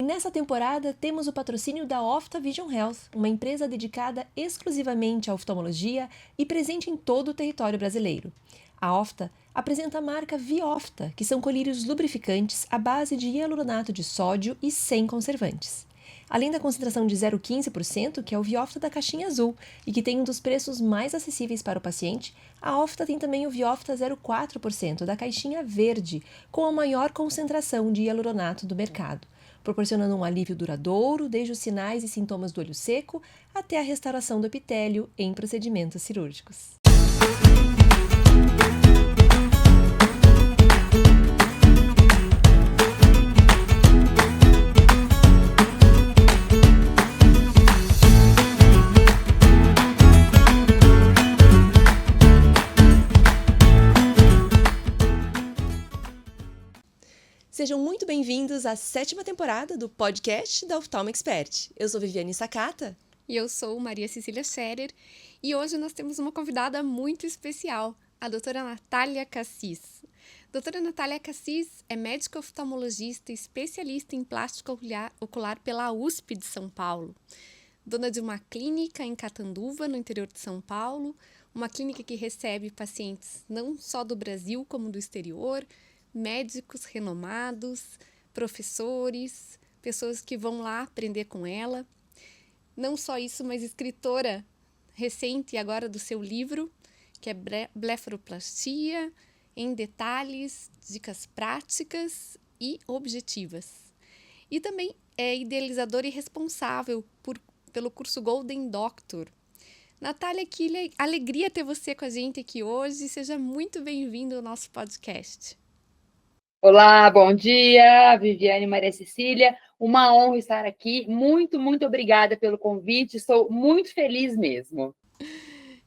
nessa temporada temos o patrocínio da Ofta Vision Health, uma empresa dedicada exclusivamente à oftalmologia e presente em todo o território brasileiro. A Ofta apresenta a marca Viofta, que são colírios lubrificantes à base de hialuronato de sódio e sem conservantes. Além da concentração de 0,15%, que é o Viofta da caixinha azul e que tem um dos preços mais acessíveis para o paciente, a Ofta tem também o Viofta 0,4% da caixinha verde, com a maior concentração de hialuronato do mercado, proporcionando um alívio duradouro desde os sinais e sintomas do olho seco até a restauração do epitélio em procedimentos cirúrgicos. Sejam muito bem-vindos à 7ª temporada do podcast da Oftalmo Expert. Eu sou Viviane Sakata. E eu sou Maria Cecília Scherer. E hoje nós temos uma convidada muito especial, a doutora Natália Cassis. Doutora Natália Cassis é médica oftalmologista e especialista em plástico ocular pela USP de São Paulo. Dona de uma clínica em Catanduva, no interior de São Paulo, uma clínica que recebe pacientes não só do Brasil como do exterior, médicos renomados, professores, pessoas que vão lá aprender com ela. Não só isso, mas escritora recente agora do seu livro, que é Blefaroplastia, em detalhes, dicas práticas e objetivas. E também é idealizadora e responsável pelo curso Golden Doctor. Natália, que alegria ter você com a gente aqui hoje. Seja muito bem-vindo ao nosso podcast. Olá, bom dia, Viviane e Maria Cecília. Uma honra estar aqui. Muito, muito obrigada pelo convite. Estou muito feliz mesmo.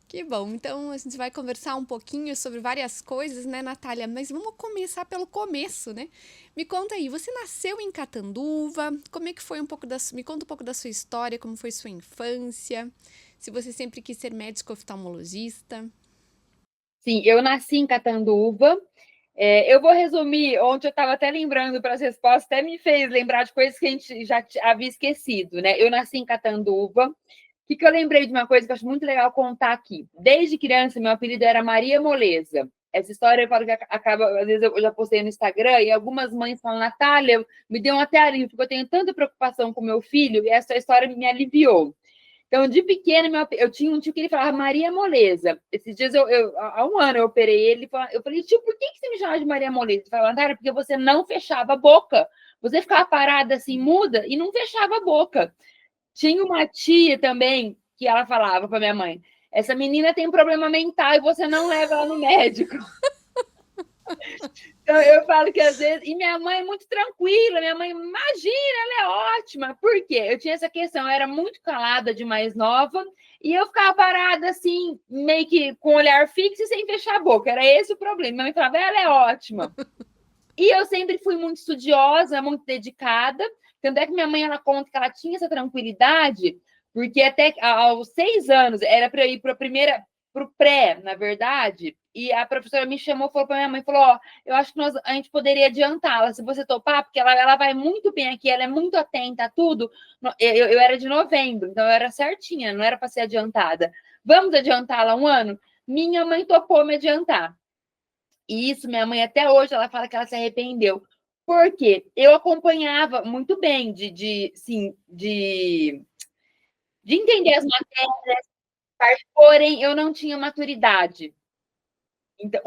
Que bom. Então, a gente vai conversar um pouquinho sobre várias coisas, né, Natália? Mas vamos começar pelo começo, né? Me conta aí, você nasceu em Catanduva? Como é que foi me conta um pouco da sua história, como foi sua infância? Se você sempre quis ser médico oftalmologista? Sim, eu nasci em Catanduva. Eu vou resumir, ontem eu estava até lembrando para as respostas, até me fez lembrar de coisas que a gente já havia esquecido, né? Eu nasci em Catanduva. O que eu lembrei de uma coisa que eu acho muito legal contar aqui? Desde criança, meu apelido era Maria Moleza. Essa história eu falo que acaba, às vezes eu já postei no Instagram, e algumas mães falam, Natália, me deu até alívio, porque eu tenho tanta preocupação com meu filho, e essa história me aliviou. Então, de pequena, eu tinha um tio que ele falava Maria Moleza. Esses dias, há um ano, eu operei ele. Eu falei, tio, por que você me chama de Maria Moleza? Ele falou, Natália, porque você não fechava a boca. Você ficava parada assim, muda, e não fechava a boca. Tinha uma tia também, que ela falava para minha mãe, essa menina tem um problema mental e você não leva ela no médico. Então, eu falo que às vezes... E minha mãe é muito tranquila, minha mãe, imagina, ela é ótima. Por quê? Eu tinha essa questão, eu era muito calada de mais nova, e eu ficava parada assim, meio que com o olhar fixo e sem fechar a boca. Era esse o problema. Minha mãe falava, ela é ótima. E eu sempre fui muito estudiosa, muito dedicada. Tanto é que minha mãe, ela conta que ela tinha essa tranquilidade, porque até aos 6 anos, era para eu ir para o pré, na verdade, e a professora me chamou, falou para minha mãe, falou, ó, eu acho que a gente poderia adiantá-la, se você topar, porque ela vai muito bem aqui, ela é muito atenta a tudo. Eu era de novembro, então eu era certinha, não era para ser adiantada. Vamos adiantá-la um ano? Minha mãe topou me adiantar. E isso, minha mãe, até hoje, ela fala que ela se arrependeu. Porque eu acompanhava muito bem de entender as matérias, porém eu não tinha maturidade. Então,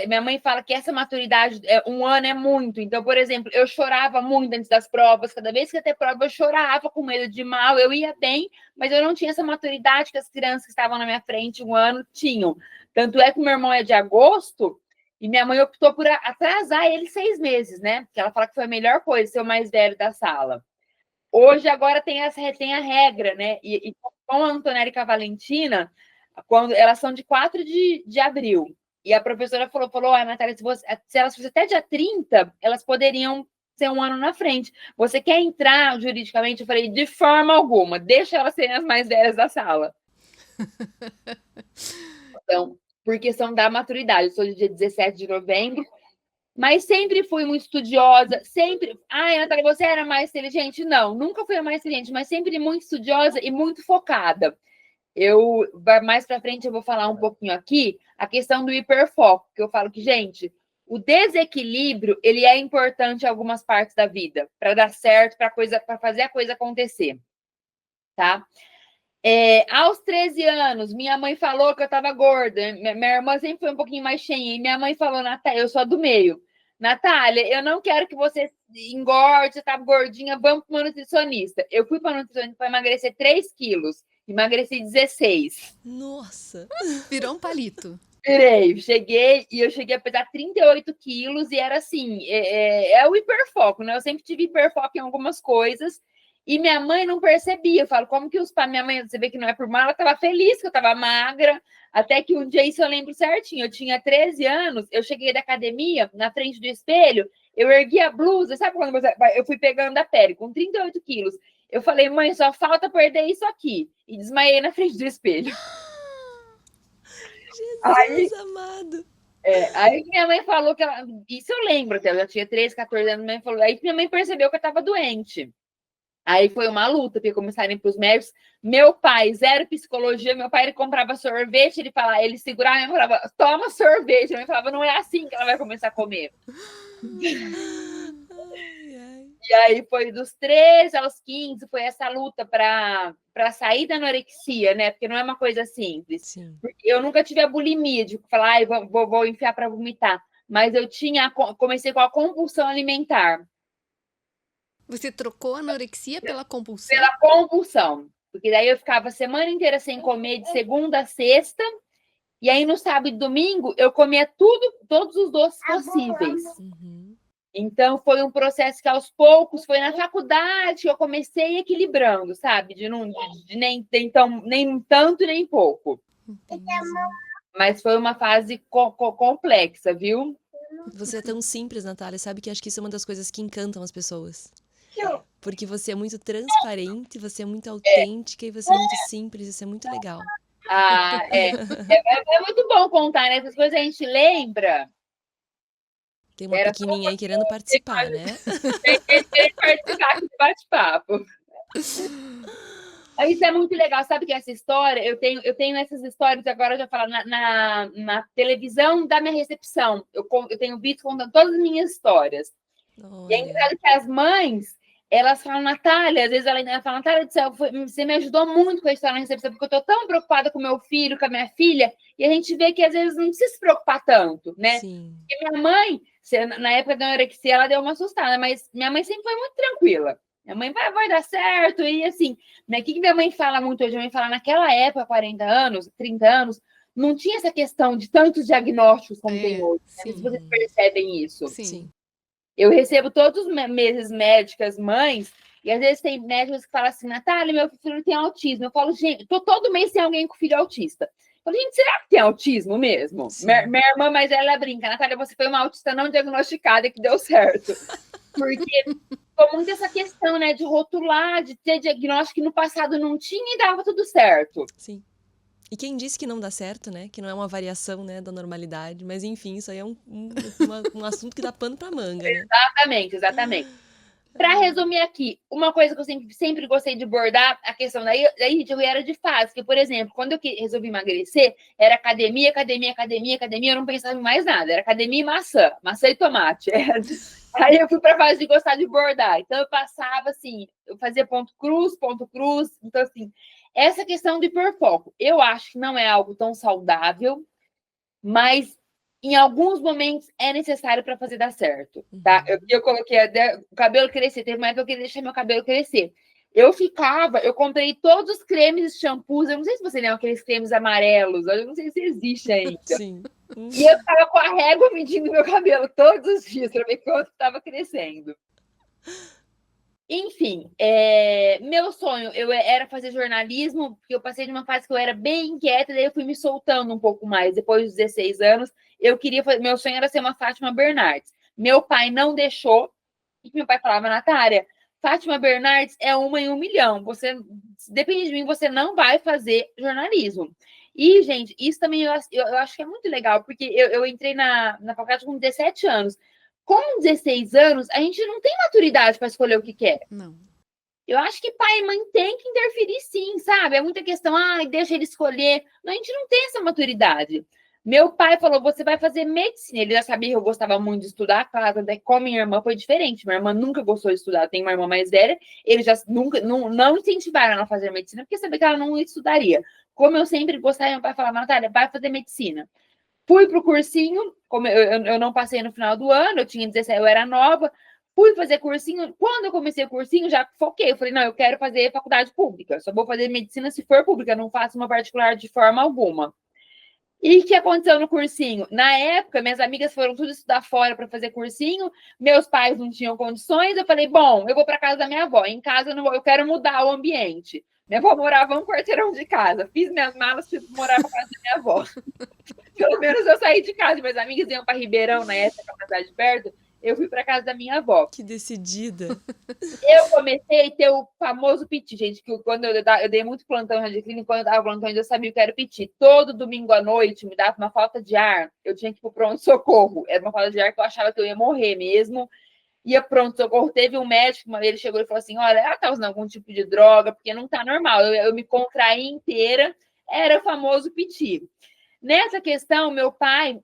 minha mãe fala que essa maturidade, um ano é muito. Então, por exemplo, eu chorava muito antes das provas. Cada vez que ia ter prova, eu chorava com medo de mal. Eu ia bem, mas eu não tinha essa maturidade que as crianças que estavam na minha frente um ano tinham. Tanto é que meu irmão é de agosto e minha mãe optou por atrasar ele 6 meses, né? Porque ela fala que foi a melhor coisa ser o mais velho da sala. Hoje, agora tem a regra, né? E com a Antonella e com a Valentina, elas são de 4 de abril. E a professora falou, Natália, se elas fossem até dia 30, elas poderiam ser um ano na frente. Você quer entrar juridicamente? Eu falei, de forma alguma, deixa elas serem as mais velhas da sala. Então, por questão da maturidade. Eu sou do dia 17 de novembro, Mas sempre fui muito estudiosa, sempre... Ai, Natália, você era mais inteligente? Não, nunca fui a mais inteligente, mas sempre muito estudiosa e muito focada. Mais para frente, eu vou falar um pouquinho aqui, a questão do hiperfoco, que eu falo que, gente, o desequilíbrio, ele é importante em algumas partes da vida, para dar certo, para fazer a coisa acontecer, tá? Aos 13 anos, minha mãe falou que eu estava gorda. Minha irmã sempre foi um pouquinho mais cheinha. E minha mãe falou, Natália, eu sou a do meio. Natália, eu não quero que você engorde, você tá gordinha, vamos para uma nutricionista. Eu fui para uma nutricionista para emagrecer 3 quilos. Emagreci 16. Nossa! Virou um palito. Eu cheguei a pesar 38 quilos e era assim, o hiperfoco, né? Eu sempre tive hiperfoco em algumas coisas. E minha mãe não percebia. Eu falo, como que minha mãe, você vê que não é por mal, ela estava feliz que eu estava magra. Até que um dia, isso eu lembro certinho, eu tinha 13 anos, eu cheguei da academia, na frente do espelho, eu ergui a blusa, sabe quando eu fui pegando a pele, com 38 quilos. Eu falei, mãe, só falta perder isso aqui. E desmaiei na frente do espelho. Jesus amado! Aí minha mãe falou que ela... Isso eu lembro, até eu já tinha 13, 14 anos, minha mãe falou, aí minha mãe percebeu que eu estava doente. Aí foi uma luta, porque começaram para os médicos. Meu pai, zero psicologia, meu pai ele comprava sorvete, ele segurava e falava, toma sorvete. A mãe falava, não é assim que ela vai começar a comer. E aí foi dos 13 aos 15, foi essa luta para sair da anorexia, né? Porque não é uma coisa simples. Sim. Eu nunca tive a bulimia de falar, vou enfiar para vomitar. Mas eu comecei com a compulsão alimentar. Você trocou a anorexia pela compulsão? Pela compulsão. Porque daí eu ficava a semana inteira sem comer, de segunda a sexta. E aí no sábado e domingo eu comia todos os doces possíveis. Uhum. Então foi um processo que aos poucos, foi na faculdade que eu comecei equilibrando, sabe? De nem tanto nem pouco. Entendi. Mas foi uma fase complexa, viu? Você é tão simples, Natália, sabe que acho que isso é uma das coisas que encantam as pessoas. Porque você é muito transparente, você é muito autêntica e você é muito simples, isso é muito legal. É muito bom contar, né? Essas coisas a gente lembra. Tem uma pequenininha aí querendo participar, né? Tem participar aqui do bate-papo. Isso é muito legal, sabe que essa história, eu tenho essas histórias agora, eu já falo, na televisão da minha recepção, eu tenho visto contando todas as minhas histórias. Olha. E é engraçado que as mães, elas falam, Natália, às vezes ela fala, Natália do céu, você me ajudou muito com a história na recepção, porque eu estou tão preocupada com meu filho, com a minha filha, e a gente vê que às vezes não precisa se preocupar tanto, né? Sim. Porque minha mãe, na época da anorexia, ela deu uma assustada, mas minha mãe sempre foi muito tranquila. Minha mãe vai dar certo, e assim, né? O que minha mãe fala muito hoje? Minha mãe fala, naquela época, 40 anos, 30 anos, não tinha essa questão de tantos diagnósticos como tem hoje. Né? Se vocês percebem isso. Sim. Eu recebo todos os meses médicas, mães, e às vezes tem médicos que falam assim, Natália, meu filho tem autismo. Eu falo, gente, todo mês tem alguém com filho autista. Eu falo, gente, será que tem autismo mesmo? Minha irmã, mas ela brinca, Natália, você foi uma autista não diagnosticada e que deu certo. Porque ficou muito essa questão, né, de rotular, de ter diagnóstico que no passado não tinha e dava tudo certo. Sim. E quem disse que não dá certo, né? Que não é uma variação, né, da normalidade. Mas, enfim, isso aí é um assunto que dá pano pra manga, né? Exatamente. Para resumir aqui, uma coisa que eu sempre gostei de abordar, a questão daí eu era de fase. Porque, por exemplo, quando eu resolvi emagrecer, era academia, eu não pensava em mais nada. Era academia e maçã e tomate. Aí eu fui para a fase de gostar de bordar. Então, eu passava assim, eu fazia ponto cruz. Então, assim, essa questão do hiperfoco, eu acho que não é algo tão saudável, mas em alguns momentos é necessário para fazer dar certo, tá? Eu coloquei o cabelo crescer, teve uma época que eu queria deixar meu cabelo crescer. Eu comprei todos os cremes e shampoos, eu não sei se você lembra aqueles cremes amarelos, eu não sei se existe ainda. Sim. E eu estava com a régua medindo meu cabelo todos os dias para ver quanto estava crescendo. Enfim, meu sonho era fazer jornalismo, porque eu passei de uma fase que eu era bem inquieta, daí eu fui me soltando um pouco mais. Depois dos 16 anos, meu sonho era ser uma Fátima Bernardes. Meu pai não deixou, e meu pai falava, Natália, Fátima Bernardes é 1 em 1 milhão. Você, depende de mim, você não vai fazer jornalismo. E, gente, isso também eu acho que é muito legal, porque eu entrei na faculdade com 17 anos. Com 16 anos, a gente não tem maturidade para escolher o que quer. Não. Eu acho que pai e mãe tem que interferir sim, sabe? É muita questão, deixa ele escolher. Não, a gente não tem essa maturidade. Meu pai falou, você vai fazer medicina. Ele já sabia que eu gostava muito de estudar, claro, até com minha irmã foi diferente. Minha irmã nunca gostou de estudar, tem uma irmã mais velha. Eles já nunca, não incentivaram ela a fazer medicina, porque sabia que ela não estudaria. Como eu sempre gostava, meu pai falava, Natália, vai fazer medicina. Fui para o cursinho, como eu não passei no final do ano, eu tinha 17, eu era nova, fui fazer cursinho. Quando eu comecei o cursinho, já foquei. Eu falei, não, eu quero fazer faculdade pública. Só vou fazer medicina se for pública, não faço uma particular de forma alguma. E o que aconteceu no cursinho? Na época, minhas amigas foram tudo estudar fora para fazer cursinho, meus pais não tinham condições. Eu falei, bom, eu vou para casa da minha avó. Em casa eu quero mudar o ambiente. Minha avó morava um quarteirão de casa. Fiz minhas malas, fui morar para casa da minha avó. Pelo menos eu saí de casa. Minhas amigas iam para Ribeirão, na época, uma cidade perto. Eu fui para casa da minha avó. Que decidida. Eu comecei a ter o famoso piti, gente, que quando eu dei muito plantão na clínica, quando eu dava plantão, eu sabia que era piti. Todo domingo à noite me dava uma falta de ar. Eu tinha que ir pro pronto-socorro. Era uma falta de ar que eu achava que eu ia morrer mesmo. Ia pronto-socorro. Teve um médico, ele chegou e falou assim, olha, ela tá usando algum tipo de droga, porque não tá normal. Eu me contraí inteira. Era o famoso piti. Nessa questão, meu pai,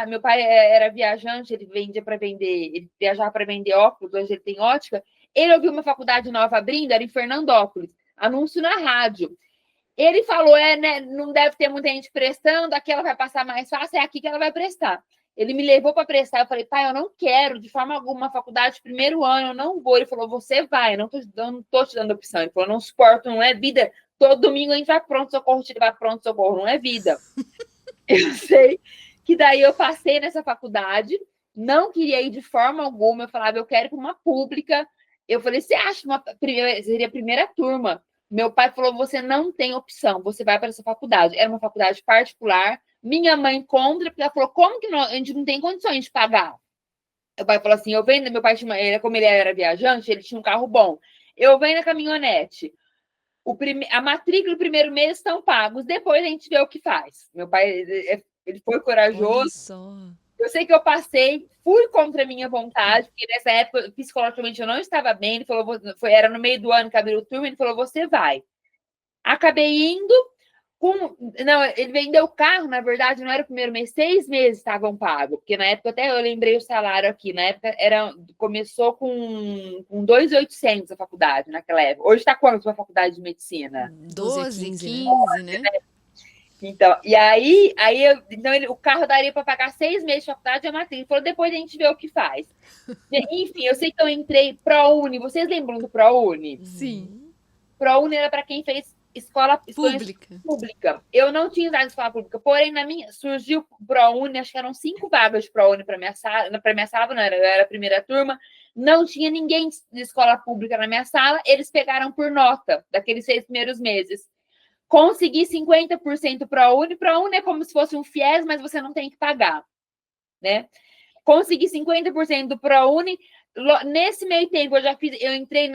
meu pai era viajante, ele vendia para vender, ele viajava para vender óculos, hoje ele tem ótica. Ele ouviu uma faculdade nova abrindo, era em Fernandópolis, anúncio na rádio. Ele falou, né, não deve ter muita gente prestando, aqui ela vai passar mais fácil, é aqui que ela vai prestar. Ele me levou para prestar, eu falei, pai, eu não quero de forma alguma faculdade primeiro ano, eu não vou. Ele falou, você vai, eu não tô te dando opção. Ele falou, não suporto, não é vida. Todo domingo a gente vai pronto-socorro, te levar pronto-socorro, não é vida. Eu sei que daí eu passei nessa faculdade, não queria ir de forma alguma, eu falava, eu quero ir para uma pública. Eu falei, você acha seria a primeira turma? Meu pai falou, você não tem opção, você vai para essa faculdade. Era uma faculdade particular, minha mãe contra, porque ela falou, como que a gente não tem condições de pagar? Meu pai falou assim, meu pai tinha, como ele era viajante, ele tinha um carro bom. Eu venho na caminhonete. A matrícula do primeiro mês estão pagos, depois a gente vê o que faz. Meu pai, ele foi corajoso. Olha só. Eu sei que eu passei, fui contra a minha vontade, porque nessa época, psicologicamente, eu não estava bem. Ele falou, era no meio do ano que abriu o turma, ele falou, você vai. Acabei indo, não, ele vendeu o carro, na verdade, não era o primeiro mês, 6 meses estavam pagos, porque na época, até eu lembrei o salário aqui, na época começou com 2.800 a faculdade, naquela época. Hoje está quanto a faculdade de medicina? 12, 15, né? Então, e aí o carro daria para pagar 6 meses de faculdade e a matrícula. Ele falou, depois a gente vê o que faz. Enfim, eu sei que eu entrei ProUni. Vocês lembram do ProUni? Sim. ProUni era para quem fez escola pública. Eu não tinha idade de escola pública, porém, surgiu ProUni, acho que eram 5 vagas de ProUni para minha sala. Para minha sala, não era, eu era a primeira turma. Não tinha ninguém de escola pública na minha sala. Eles pegaram por nota daqueles 6 primeiros meses. Consegui 50% ProUni. ProUni é como se fosse um FIES, mas você não tem que pagar, né? Consegui 50% do ProUni. Nesse meio tempo, eu entrei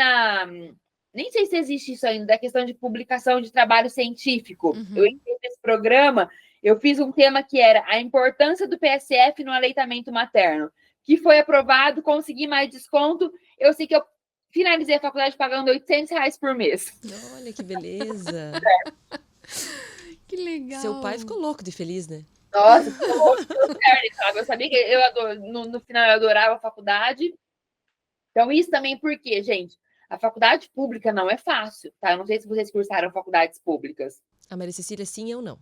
nem sei se existe isso ainda, da questão de publicação de trabalho científico. Uhum. Eu entrei nesse programa, eu fiz um tema que era a importância do PSF no aleitamento materno, que foi aprovado, consegui mais desconto. Eu sei que eu finalizei a faculdade pagando R$800 por mês. Olha que beleza. Que legal. Seu pai ficou louco de feliz, né? Nossa, ficou louco, sabe? Eu sabia que no final eu adorava a faculdade. Então, isso também porque, gente, a faculdade pública não é fácil, tá? Eu não sei se vocês cursaram faculdades públicas. A Maria Cecília, sim, eu não.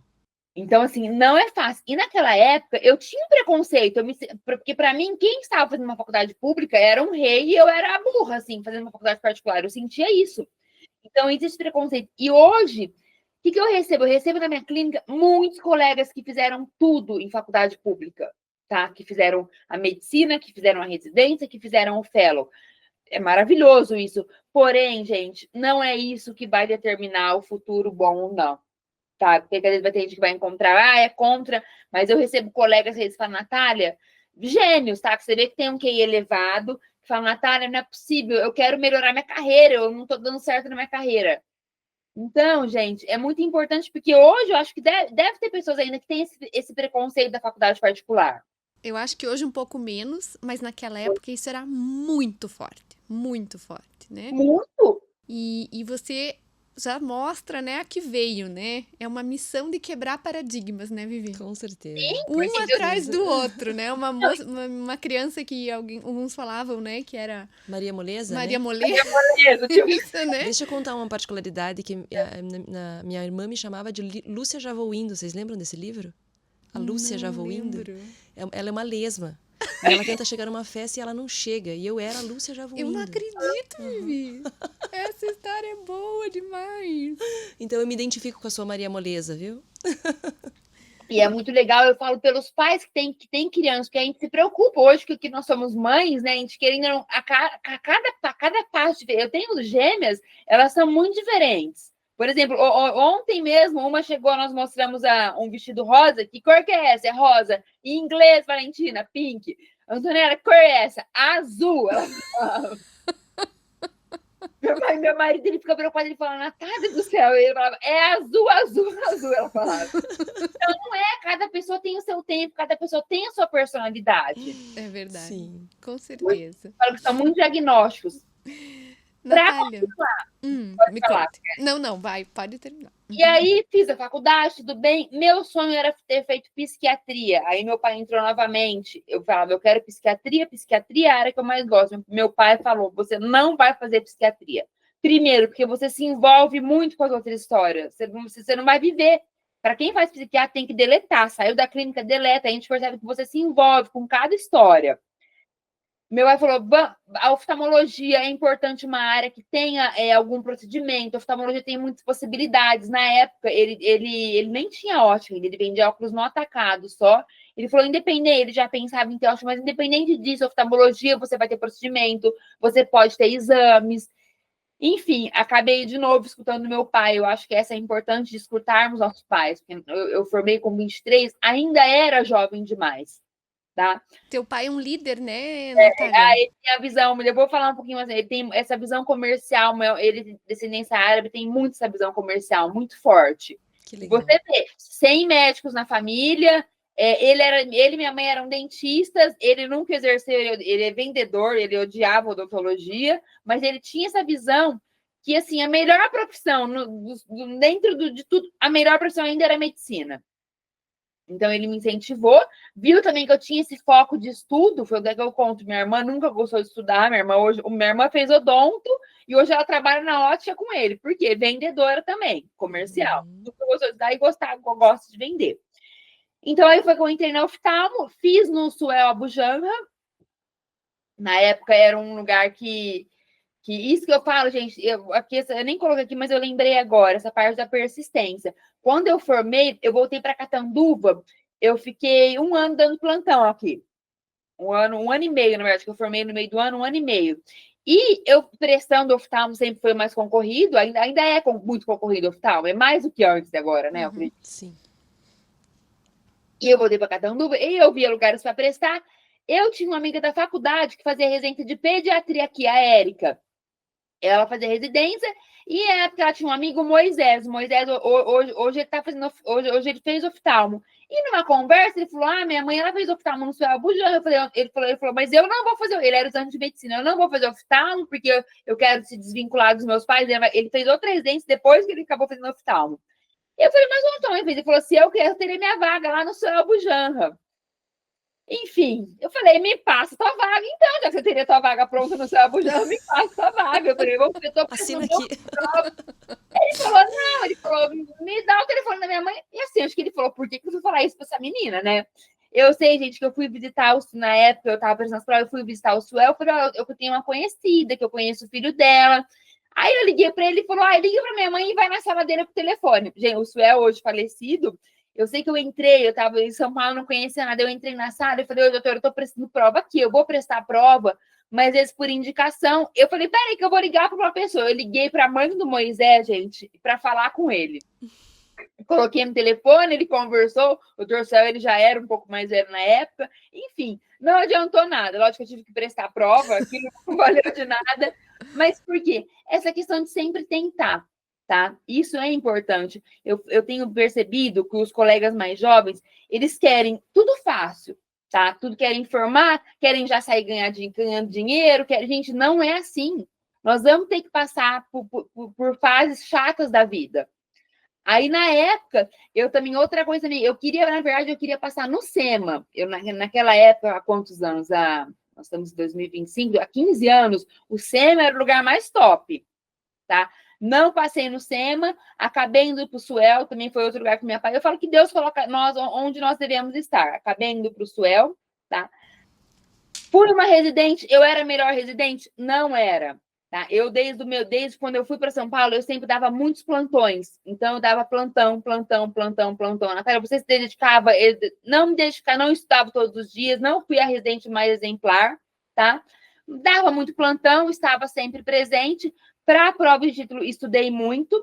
Então, assim, não é fácil. E naquela época, eu tinha um preconceito. Porque, para mim, quem estava fazendo uma faculdade pública era um rei e eu era a burra, assim, fazendo uma faculdade particular. Eu sentia isso. Então, existe preconceito. E hoje, o que eu recebo? Eu recebo na minha clínica muitos colegas que fizeram tudo em faculdade pública, tá? Que fizeram a medicina, que fizeram a residência, que fizeram o fellow. É maravilhoso isso. Porém, gente, não é isso que vai determinar o futuro bom ou não. Tá? Porque às vezes vai ter gente que vai encontrar, é contra, mas eu recebo colegas que eles falam, Natália, gênios, tá? Que você vê que tem um QI elevado, que falam, Natália, não é possível, eu quero melhorar minha carreira, eu não estou dando certo na minha carreira. Então, gente, é muito importante, porque hoje eu acho que deve ter pessoas ainda que têm esse preconceito da faculdade particular. Eu acho que hoje um pouco menos, mas naquela época isso era muito forte, né? Muito. E você já mostra, né, a que veio, né? É uma missão de quebrar paradigmas, né, Vivi? Com certeza. Um atrás do outro, né? Uma criança que alguns falavam, né, que era Maria Moleza, Maria né? Moleza, isso, né? Deixa eu contar uma particularidade que minha irmã me chamava de Lúcia Já Vou Indo. Vocês lembram desse livro? A Lúcia Já Vou Indo. Ela é uma lesma. E ela tenta chegar numa festa e ela não chega. E eu era a Lúcia Já Vou Eu Indo. não acredito, Vivi. Essa história é boa demais. Então eu me identifico com a sua Maria Moleza, viu? E é muito legal, eu falo pelos pais que tem crianças, que a gente se preocupa hoje, que nós somos mães, né? A gente querendo a cada passo. Eu tenho gêmeas, elas são muito diferentes. Por exemplo, ontem mesmo, uma chegou, nós mostramos um vestido rosa. Que cor que é essa? É rosa. Em inglês, Valentina, pink. Antonella, que cor é essa? Azul. Ela falava. Meu marido, ele fica preocupado, ele fala, Natália do céu. Ele falava, é azul, azul, azul. Ela falava. Então, não é, cada pessoa tem o seu tempo, cada pessoa tem a sua personalidade. É verdade. Sim. Com certeza. Eu falo que são muito diagnósticos. Natália, me falar. conte. Não, pode terminar. E aí, fiz a faculdade, tudo bem. Meu sonho era ter feito psiquiatria. Aí meu pai entrou novamente. Eu falava, eu quero psiquiatria é a área que eu mais gosto. Meu pai falou, você não vai fazer psiquiatria. Primeiro, porque você se envolve muito com as outras histórias. Você não vai viver. Para quem faz psiquiatria, tem que deletar. Saiu da clínica, deleta. A gente percebe que você se envolve com cada história. Meu pai falou, a oftalmologia é importante, uma área que tenha algum procedimento. A oftalmologia tem muitas possibilidades. Na época, ele nem tinha ótica, ele vendia óculos no atacado só. Ele falou, independente, ele já pensava em ter ótica, mas independente disso, oftalmologia, você vai ter procedimento, você pode ter exames. Enfim, acabei de novo escutando meu pai. Eu acho que essa é importante de escutarmos nossos pais. Porque eu formei com 23, ainda era jovem demais. Tá? Teu pai é um líder, né, Natália? Ele tem a visão, eu vou falar um pouquinho mais, ele tem essa visão comercial, ele, descendência árabe, tem muito essa visão comercial, muito forte. Que legal. Você vê, 100 médicos na família, ele e minha mãe eram dentistas, ele nunca exerceu, ele é vendedor, ele odiava odontologia, mas ele tinha essa visão que, assim, a melhor profissão, dentro de tudo, a melhor profissão ainda era medicina. Então, ele me incentivou, viu também que eu tinha esse foco de estudo, foi o que eu conto, minha irmã nunca gostou de estudar, minha irmã fez odonto, e hoje ela trabalha na ótica com ele, porque vendedora também, comercial, nunca gostou de estudar e gosta de vender. Então, aí foi que eu entrei na oftalmo, fiz no Suel Abu Janra, na época era um lugar que isso que eu falo, gente, eu nem coloquei aqui, mas eu lembrei agora, essa parte da persistência. Quando eu formei, eu voltei para Catanduva, eu fiquei 1 ano dando plantão aqui. Um ano e meio, na verdade, que eu formei no meio do ano, 1 ano e meio. E eu prestando oftalmo sempre foi mais concorrido, ainda é muito concorrido oftalmo, é mais do que antes agora, né? Sim. E eu voltei para Catanduva, e eu via lugares para prestar. Eu tinha uma amiga da faculdade que fazia residência de pediatria aqui, a Érica. Ela fazia residência e ela tinha um amigo, Moisés. Moisés hoje ele tá fazendo, hoje ele fez oftalmo. E numa conversa ele falou: minha mãe ela fez oftalmo no seu Abujamra. Ele falou, mas eu não vou fazer. Ele era estudante de medicina, eu não vou fazer oftalmo porque eu quero se desvincular dos meus pais. Ele fez outra residência depois que ele acabou fazendo oftalmo. Eu falei, mas o Antônio fez. Ele falou: se eu quero, eu terei minha vaga lá no seu Abujamra. Enfim, eu falei, me passa tua vaga, então, já que você teria tua vaga pronta no seu Abujamra, me passa tua vaga. Eu falei, eu tô assina aqui. Ele falou, não, ele falou, me dá o telefone da minha mãe. E assim, acho que ele falou, por que eu fui falar isso pra essa menina, né? Eu sei, gente, que eu fui visitar, na época, eu tava prestando as provas, eu fui visitar o Suel, eu falei, eu tenho uma conhecida, que eu conheço o filho dela. Aí eu liguei pra ele, ele falou, liga pra minha mãe e vai na sala dele pro telefone. Gente, o Suel, hoje falecido, eu sei que eu entrei, eu estava em São Paulo, não conhecia nada, eu entrei na sala e falei, doutor, eu estou prestando prova aqui, eu vou prestar a prova, mas às vezes por indicação. Eu falei, peraí que eu vou ligar para uma pessoa. Eu liguei para a mãe do Moisés, gente, para falar com ele. Coloquei no telefone, ele conversou, o doutor Céu, ele já era um pouco mais velho na época, enfim, não adiantou nada. Lógico que eu tive que prestar a prova, aquilo não valeu de nada, mas por quê? Essa questão de sempre tentar. Tá? Isso é importante. Eu tenho percebido que os colegas mais jovens, eles querem tudo fácil. tá? Tudo querem informar, querem já sair ganhando dinheiro, gente, não é assim. Nós vamos ter que passar por fases chatas da vida. Aí, na época, eu também, outra coisa também, na verdade, eu queria passar no SEMA. Naquela época, há quantos anos? Nós estamos em 2025, há 15 anos, o SEMA era o lugar mais top, tá? Não passei no SEMA, acabei indo para o SUEL, também foi outro lugar que minha pai. Eu falo que Deus coloca nós onde nós devemos estar. Acabei indo para o SUEL, tá? Fui uma residente, eu era a melhor residente? Não era. Tá? Desde quando eu fui para São Paulo, eu sempre dava muitos plantões. Então, eu dava plantão. Natália, você se dedicava, não me dedicava, não estudava todos os dias, não fui a residente mais exemplar, tá? Dava muito plantão, estava sempre presente. Para a prova de título, estudei muito.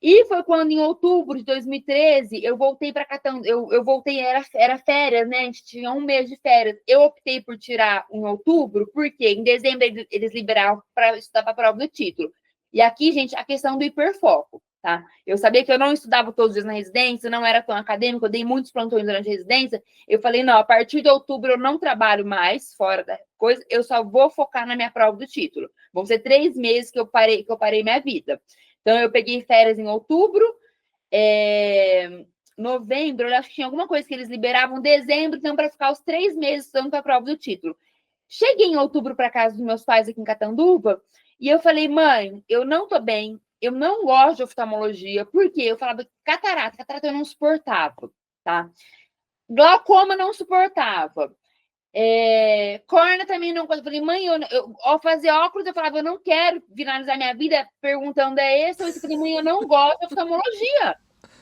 E foi quando, em outubro de 2013, eu voltei para Catanduva. Eu voltei, era férias, né? A gente tinha um mês de férias. Eu optei por tirar em outubro, porque em dezembro eles liberaram para estudar para a prova do título. E aqui, gente, a questão do hiperfoco, tá? Eu sabia que eu não estudava todos os dias na residência, não era tão acadêmico, eu dei muitos plantões durante a residência. Eu falei, não, a partir de outubro eu não trabalho mais fora da coisa, eu só vou focar na minha prova do título. Vão ser 3 meses que eu parei minha vida. Então, eu peguei férias em outubro, novembro, eu acho que tinha alguma coisa que eles liberavam, dezembro, então, para ficar os 3 meses estudando para a prova do título. Cheguei em outubro para casa dos meus pais aqui em Catanduva, e eu falei, mãe, eu não tô bem, eu não gosto de oftalmologia, porque eu falava catarata eu não suportava, tá? Glaucoma não suportava. Córnea também não. Eu falei, mãe, ao fazer óculos, eu falava, eu não quero finalizar minha vida perguntando esse ou esse. Eu falei, mãe, eu não gosto de oftalmologia.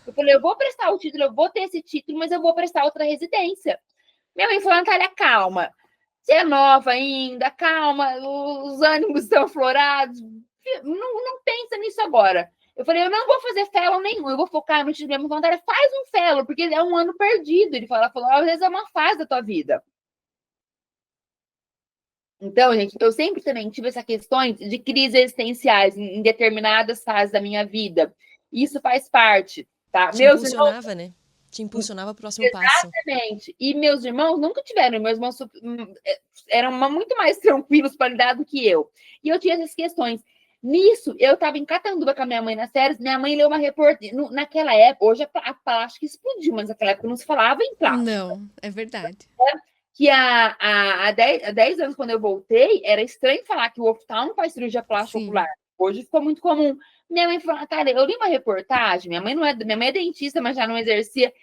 Eu falei, eu vou prestar o título, eu vou ter esse título, mas eu vou prestar outra residência. Minha mãe falou, Natália, calma. Você é nova ainda, calma, os ânimos estão aflorados. Não pensa nisso agora. Eu falei, eu não vou fazer fellow nenhum, eu vou focar no título. Minha mãe falou, Natália, faz um fellow, porque é um ano perdido. Ela falou, às vezes é uma fase da tua vida. Então, gente, eu sempre também tive essas questões de crises existenciais em determinadas fases da minha vida. Isso faz parte, tá? Te impulsionava, né? Te impulsionava para o próximo passo. Exatamente. E meus irmãos nunca tiveram. Meus irmãos eram muito mais tranquilos para lidar do que eu. E eu tinha essas questões. Nisso, eu estava em Catanduva com a minha mãe nas férias. Minha mãe leu uma reportagem. Naquela época, hoje a plástica explodiu, mas naquela época não se falava em plástica. Não, é verdade. Que há 10 anos, quando eu voltei, era estranho falar que o oftalmo faz cirurgia plástica ocular. Hoje ficou muito comum. Minha mãe falou, Natália, eu li uma reportagem, minha mãe é dentista, mas já não exercia,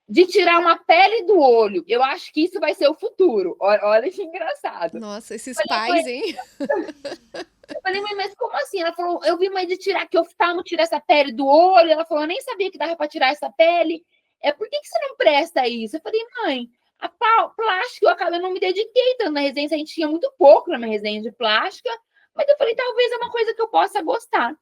de tirar uma pele do olho. Eu acho que isso vai ser o futuro. Olha que engraçado. Nossa, esses pais, hein? Eu falei, mãe, mas como assim? Ela falou, eu vi mãe de tirar, que oftalmo tira essa pele do olho. Ela falou, eu nem sabia que dava para tirar essa pele. Por que você não presta isso? Eu falei, mãe, a plástica, eu não me dediquei tanto na residência, a gente tinha muito pouco na minha residência de plástica, mas eu falei, talvez é uma coisa que eu possa gostar.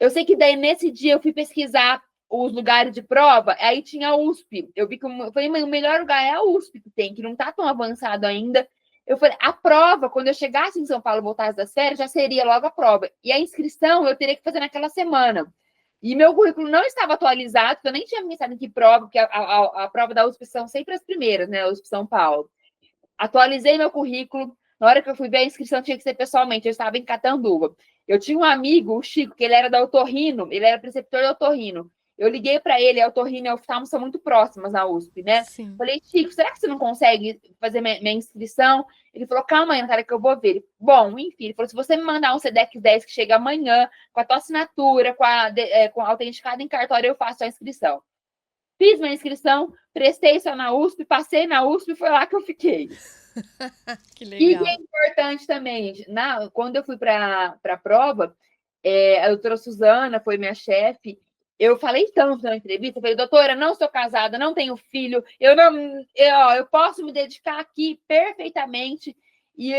Eu sei que daí, nesse dia, eu fui pesquisar os lugares de prova, aí tinha a USP. Eu falei, mãe, o melhor lugar é a USP que tem, que não tá tão avançado ainda. Eu falei, a prova, quando eu chegasse em São Paulo, voltasse das férias, já seria logo a prova. E a inscrição eu teria que fazer naquela semana. E meu currículo não estava atualizado, porque eu nem tinha pensado em que prova, porque a prova da USP são sempre as primeiras, né? A USP São Paulo. Atualizei meu currículo. Na hora que eu fui ver a inscrição, tinha que ser pessoalmente. Eu estava em Catanduva. Eu tinha um amigo, o Chico, que ele era da Otorrino, ele era preceptor da Otorrino. Eu liguei para ele, a Otorrino e a Oftalmo são muito próximas na USP, né? Sim. Falei, Chico, será que você não consegue fazer minha inscrição? Ele falou, calma aí, Natália, que eu vou ver. Ele, bom, enfim, ele falou, se você me mandar um SEDEX 10 que chega amanhã, com a tua assinatura, com autenticado em cartório, eu faço a inscrição. Fiz minha inscrição, prestei só na USP, passei na USP e foi lá que eu fiquei. Que legal. E que é importante também, quando eu fui para a prova, a doutora Suzana foi minha chefe. Eu falei tanto na entrevista, eu falei, doutora, não sou casada, não tenho filho, eu posso me dedicar aqui perfeitamente. E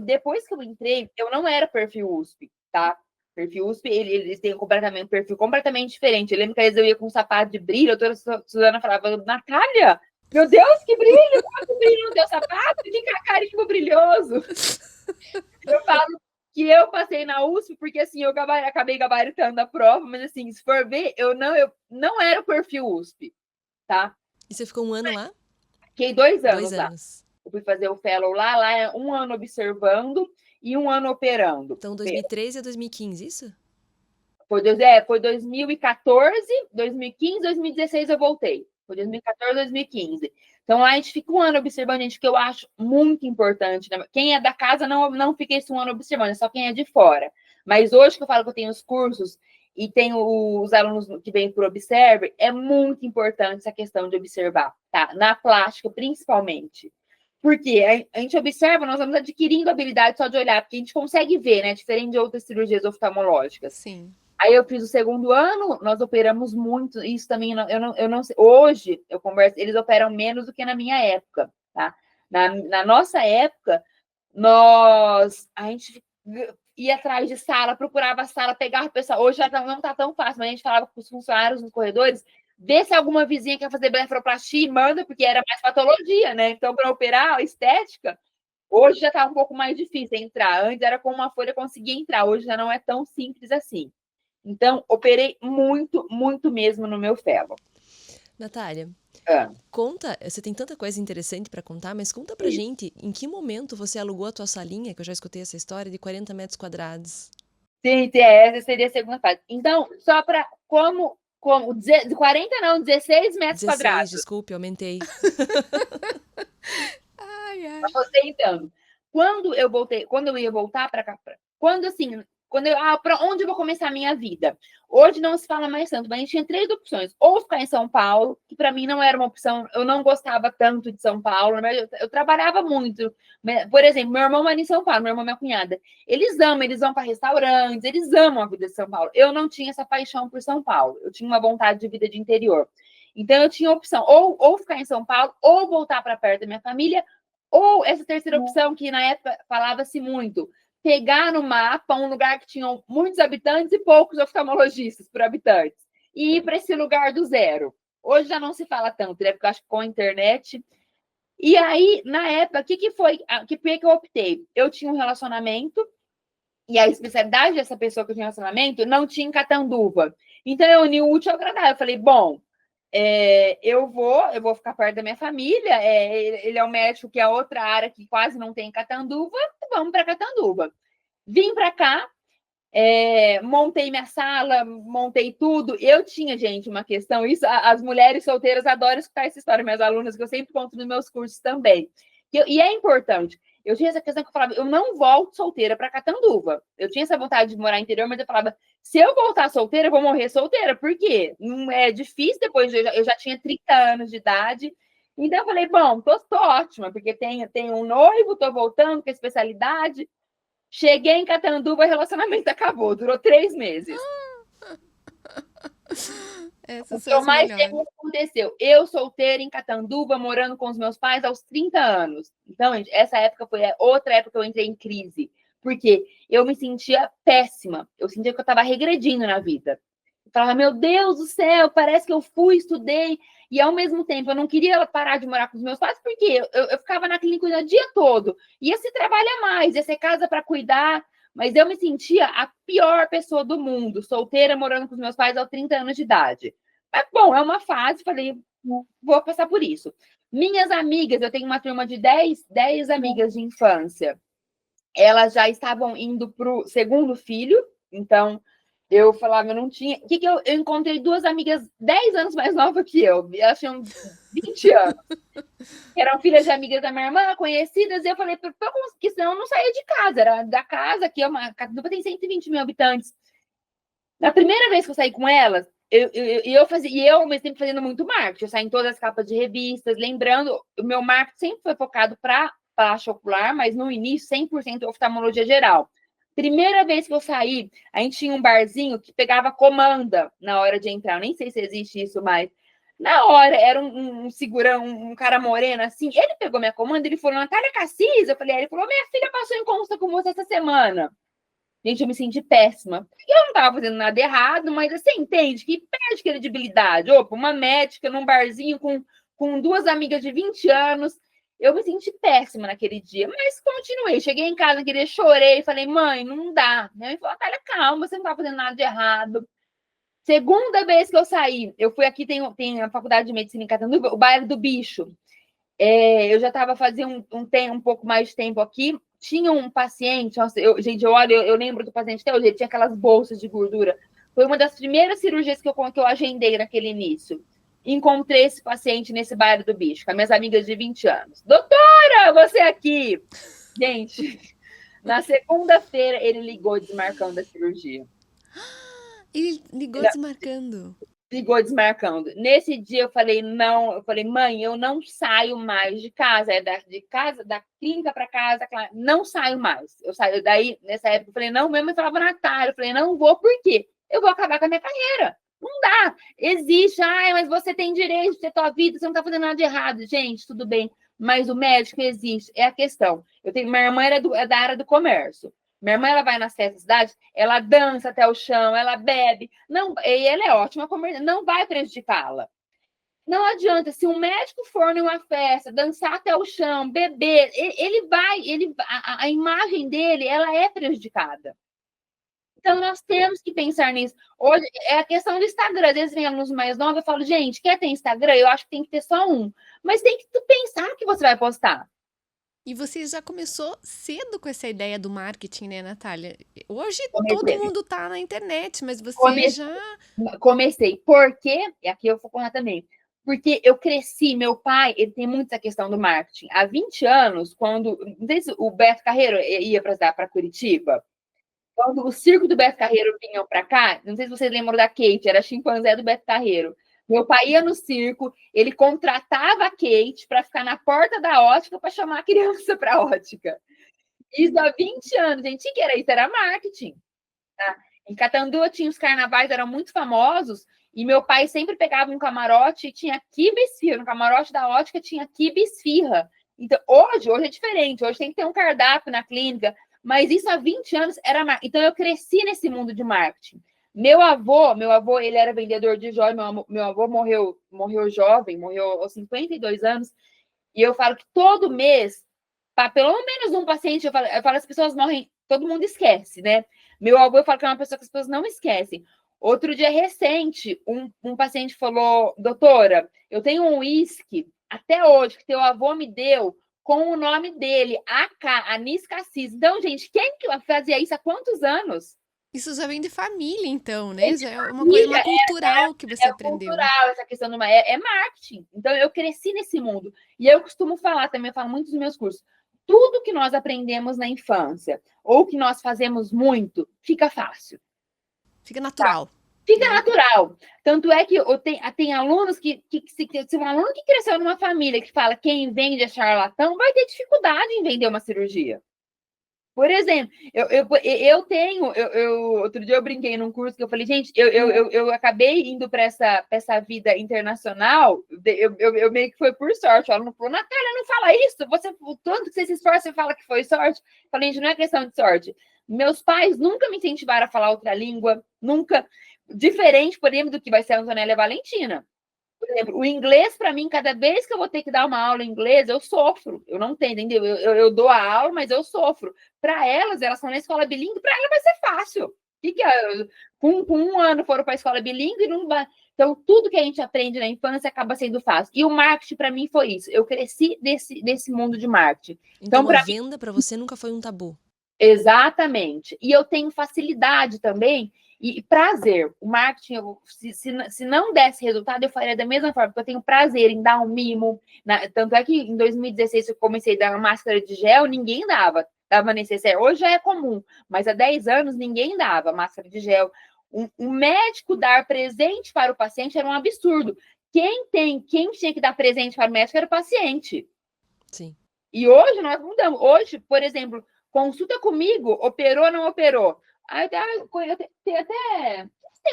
depois que eu entrei, eu não era perfil USP, tá? Perfil USP, eles têm um perfil completamente diferente. Eu lembro que às vezes eu ia com um sapato de brilho, a doutora Suzana falava, Natália, meu Deus, que brilho! Quanto brilho no teu sapato? Que carimbo brilhoso! Eu falo que eu passei na USP porque, assim, eu acabei gabaritando a prova, mas, assim, se for ver, eu não era o perfil USP, tá? E você ficou um ano lá? Fiquei 2 2 anos lá. anos. Eu fui fazer o fellow lá é 1 ano observando e 1 ano operando. Então, 2013 a 2015, isso? Foi 2014, 2015, 2016 eu voltei. Foi 2014, 2015. Então lá a gente fica 1 ano observando, gente, que eu acho muito importante. Né? Quem é da casa não fica esse 1 ano observando, é só quem é de fora. Mas hoje que eu falo que eu tenho os cursos e tenho os alunos que vêm por Observe, é muito importante essa questão de observar, tá? Na plástica, principalmente. Porque a gente observa, nós vamos adquirindo habilidade só de olhar, porque a gente consegue ver, né? Diferente de outras cirurgias oftalmológicas. Sim. Aí eu fiz o 2º ano, nós operamos muito, isso também, eu não sei, hoje eu converso, eles operam menos do que na minha época, tá? Na nossa época, a gente ia atrás de sala, procurava a sala, pegava o pessoal, hoje já não tá tão fácil, mas a gente falava com os funcionários nos corredores, vê se alguma vizinha quer fazer blefaroplastia e manda, porque era mais patologia, né? Então, para operar, estética, hoje já tá um pouco mais difícil entrar, antes era com uma folha conseguir entrar, hoje já não é tão simples assim. Então, operei muito, muito mesmo no meu fellow. Natália, Ah, conta, você tem tanta coisa interessante para contar, mas conta pra gente em que momento você alugou a tua salinha, que eu já escutei essa história, de 40 metros quadrados. sim, essa seria a segunda fase. Então, só para como 40 não, 16 metros 16, quadrados. desculpe, aumentei. Ai, ai. Pra você então. Quando eu ia voltar para cá, para onde eu vou começar a minha vida? Hoje não se fala mais tanto, mas a gente tinha 3 opções. Ou ficar em São Paulo, que para mim não era uma opção, eu não gostava tanto de São Paulo, mas eu trabalhava muito. Por exemplo, meu irmão mora em São Paulo, meu irmão e minha cunhada. Eles vão para restaurantes, eles amam a vida de São Paulo. Eu não tinha essa paixão por São Paulo, eu tinha uma vontade de vida de interior. Então eu tinha a opção ou ficar em São Paulo, ou voltar para perto da minha família, ou essa terceira opção, que na época falava-se muito, pegar no mapa um lugar que tinham muitos habitantes e poucos oftalmologistas por habitantes, e ir para esse lugar do zero. Hoje já não se fala tanto, né? Porque eu acho que com a internet. E aí, na época, o que foi que eu optei? Eu tinha um relacionamento, e a especialidade dessa pessoa que eu tinha um relacionamento não tinha em Catanduva. Então, eu uni o útil ao agradável. Eu falei, bom, eu vou ficar perto da minha família, ele é um médico que é outra área que quase não tem em Catanduva, vamos para Catanduva. Vim para cá, montei minha sala, montei tudo. Eu tinha, gente, uma questão, isso as mulheres solteiras adoram escutar essa história, minhas alunas, que eu sempre conto nos meus cursos também. E é importante. Eu tinha essa questão que eu falava, eu não volto solteira para Catanduva. Eu tinha essa vontade de morar no interior, mas eu falava, se eu voltar solteira, eu vou morrer solteira. Por quê? Não é difícil depois, eu já tinha 30 anos de idade. Então eu falei, bom, tô ótima, porque tenho um noivo, tô voltando com a especialidade. Cheguei em Catanduva, o relacionamento acabou, durou 3 meses. Essas O que são eu as mais melhores. lembro aconteceu, eu solteira em Catanduva, morando com os meus pais aos 30 anos. Então, gente, essa época foi outra época que eu entrei em crise, porque eu me sentia péssima, eu sentia que eu estava regredindo na vida. Eu falava, meu Deus do céu, parece que eu fui, estudei, e ao mesmo tempo eu não queria parar de morar com os meus pais, porque eu ficava na clínica o dia todo, ia se trabalhar mais, ia ser casa para cuidar, mas eu me sentia a pior pessoa do mundo, solteira, morando com os meus pais aos 30 anos de idade. Mas, bom, é uma fase, falei, vou passar por isso. Minhas amigas, eu tenho uma turma de 10 amigas de infância, elas já estavam indo para o 2º filho, então eu falava, eu não tinha. O que eu encontrei 2 amigas 10 anos mais novas que eu, elas tinham 20 anos, que eram filhas de amigas da minha irmã, conhecidas, e eu falei, porque senão eu não saía de casa, era da casa, que é Catanduva tem 120 mil habitantes. Na primeira vez que eu saí com elas, eu ao mesmo tempo fazendo muito marketing, eu saí em todas as capas de revistas, lembrando, o meu marketing sempre foi focado para faixa ocular, mas no início 100% oftalmologia geral. Primeira vez que eu saí, a gente tinha um barzinho que pegava comanda na hora de entrar, eu nem sei se existe isso mais. Na hora, era um segurança, um cara moreno assim, ele pegou minha comanda, ele falou, Natália Cassis, eu falei, ele falou, minha filha passou em consulta com você essa semana. Gente, eu me senti péssima. Eu não estava fazendo nada errado, mas você entende que perde credibilidade. Opa, uma médica num barzinho com 2 amigas de 20 anos. Eu me senti péssima naquele dia, mas continuei. Cheguei em casa, queria, chorei, falei, mãe, não dá. Minha mãe falou, Natália, calma, você não está fazendo nada de errado. Segunda vez que eu saí, eu fui aqui, tem a faculdade de medicina em Catanduva, o bairro do Bicho. Eu já estava fazendo um pouco mais de tempo aqui. Tinha um paciente, nossa, gente, eu lembro do paciente até hoje, ele tinha aquelas bolsas de gordura. Foi uma das primeiras cirurgias que eu agendei naquele início. Encontrei esse paciente nesse bairro do Bicho, com as minhas amigas de 20 anos. Doutora, você aqui! Gente, na segunda-feira ele ligou desmarcando a cirurgia. Ele ligou desmarcando. Ligou desmarcando. Nesse dia eu falei, não, eu falei, mãe, eu não saio mais de casa, de casa, da clínica para casa, não saio mais. Eu saio daí, nessa época, eu falei, não, mesmo eu falava Natália, eu falei, não vou, por quê? Eu vou acabar com a minha carreira. Não dá. Existe, mas você tem direito de ter tua vida, você não tá fazendo nada de errado. Gente, tudo bem, mas o médico existe, é a questão. Minha irmã é da área do comércio. Minha irmã, ela vai nas festas da cidade, ela dança até o chão, ela bebe, não, e ela é ótima, não vai prejudicá-la. Não adianta, se um médico for numa festa, dançar até o chão, beber, a imagem dele, ela é prejudicada. Então, nós temos que pensar nisso. Hoje, é a questão do Instagram. Às vezes vem alunos mais novos, eu falo, gente, quer ter Instagram? Eu acho que tem que ter só um. Mas tem que pensar o que você vai postar. E você já começou cedo com essa ideia do marketing, né, Natália? Hoje Comecei. todo mundo tá na internet, mas você Comecei. Por quê? E aqui eu vou contar também. Porque eu cresci, meu pai, ele tem muito essa questão do marketing. Há 20 anos, quando não sei se o Beto Carreiro ia para Curitiba, quando o circo do Beto Carreiro vinha para cá, não sei se vocês lembram da Kate, era a chimpanzé do Beto Carreiro. Meu pai ia no circo, ele contratava a Kate para ficar na porta da ótica para chamar a criança para a ótica. Isso há 20 anos, gente, que era isso? Era marketing. Tá? Em Catanduva tinha os carnavais, eram muito famosos, e meu pai sempre pegava um camarote e tinha quibe esfirra. No camarote da ótica tinha quibe esfirra. Então, hoje é diferente, hoje tem que ter um cardápio na clínica, mas isso há 20 anos era marketing. Então, eu cresci nesse mundo de marketing. Meu avô, ele era vendedor de joias, meu avô morreu jovem, morreu aos 52 anos, e eu falo que todo mês, pelo menos um paciente, eu falo, as pessoas morrem, todo mundo esquece, né? Meu avô, eu falo que é uma pessoa que as pessoas não esquecem. Outro dia recente, um paciente falou, doutora, eu tenho um uísque até hoje que teu avô me deu com o nome dele, Anis Cassis. Então, gente, quem que fazia isso há quantos anos? Isso já vem de família, então, né? Já é uma coisa cultural que você aprendeu. Cultural, essa questão é marketing. Então, eu cresci nesse mundo. E eu costumo falar também, eu falo muito nos meus cursos, tudo que nós aprendemos na infância, ou que nós fazemos muito, fica fácil. Fica natural. Tá? Fica natural. Tanto é que tem alunos se um aluno que cresceu numa família que fala quem vende é charlatão, vai ter dificuldade em vender uma cirurgia. Por exemplo, outro dia eu brinquei num curso que eu falei, gente, eu acabei indo para essa vida internacional, eu meio que foi por sorte. O aluno falou, Natália, não fala isso, o tanto que você se esforça, você fala que foi sorte. Eu falei, gente, não é questão de sorte. Meus pais nunca me incentivaram a falar outra língua, nunca. Diferente, por exemplo, do que vai ser a Antonella e a Valentina. Por exemplo, o inglês, para mim, cada vez que eu vou ter que dar uma aula em inglês, eu sofro. Eu não tenho, entendeu? Eu dou a aula, mas eu sofro. Para elas estão na escola bilíngue, para elas vai ser fácil. Com um ano foram para a escola bilíngue e não vai. Então, tudo que a gente aprende na infância acaba sendo fácil. E o marketing, para mim, foi isso. Eu cresci desse mundo de marketing. Então a venda, para você, nunca foi um tabu. Exatamente. E eu tenho facilidade também e prazer. O marketing, se não desse resultado, eu faria da mesma forma, porque eu tenho prazer em dar um mimo. Tanto é que em 2016 eu comecei a dar máscara de gel, ninguém dava necessário. Hoje já é comum, mas há 10 anos ninguém dava máscara de gel. Um médico dar presente para o paciente era um absurdo. Quem tinha que dar presente para o médico era o paciente. Sim. E hoje nós mudamos. Hoje, por exemplo, consulta comigo, operou ou não operou? Aí tem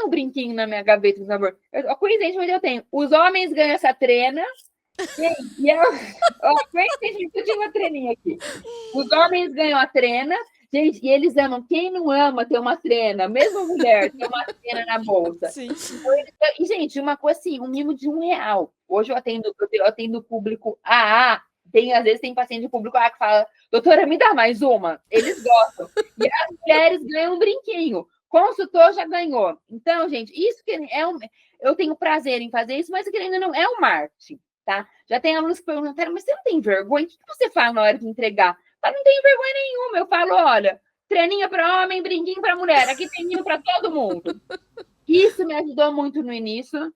um brinquinho na minha gaveta, por favor. Coincidente, mas eu tenho. Os homens ganham essa trena. E coincidente, eu tinha uma treninha aqui. Os homens ganham a trena. Gente, e eles amam. Quem não ama ter uma trena? Mesmo mulher ter uma trena na bolsa. Sim. E, gente, uma coisa assim, um mimo de R$1. Hoje eu atendo público AA. Às vezes tem paciente público que fala, doutora, me dá mais uma. Eles gostam. E as mulheres ganham um brinquinho. Consultor já ganhou. Então, gente, isso que eu tenho prazer em fazer isso, mas que ainda não é um marketing. tá? Já tem alunos que perguntam, mas você não tem vergonha? O que você faz na hora de entregar? Eu falo, não tenho vergonha nenhuma. Eu falo, olha, treininho para homem, brinquinho para mulher. Aqui tem ninho para todo mundo. Isso me ajudou muito no início.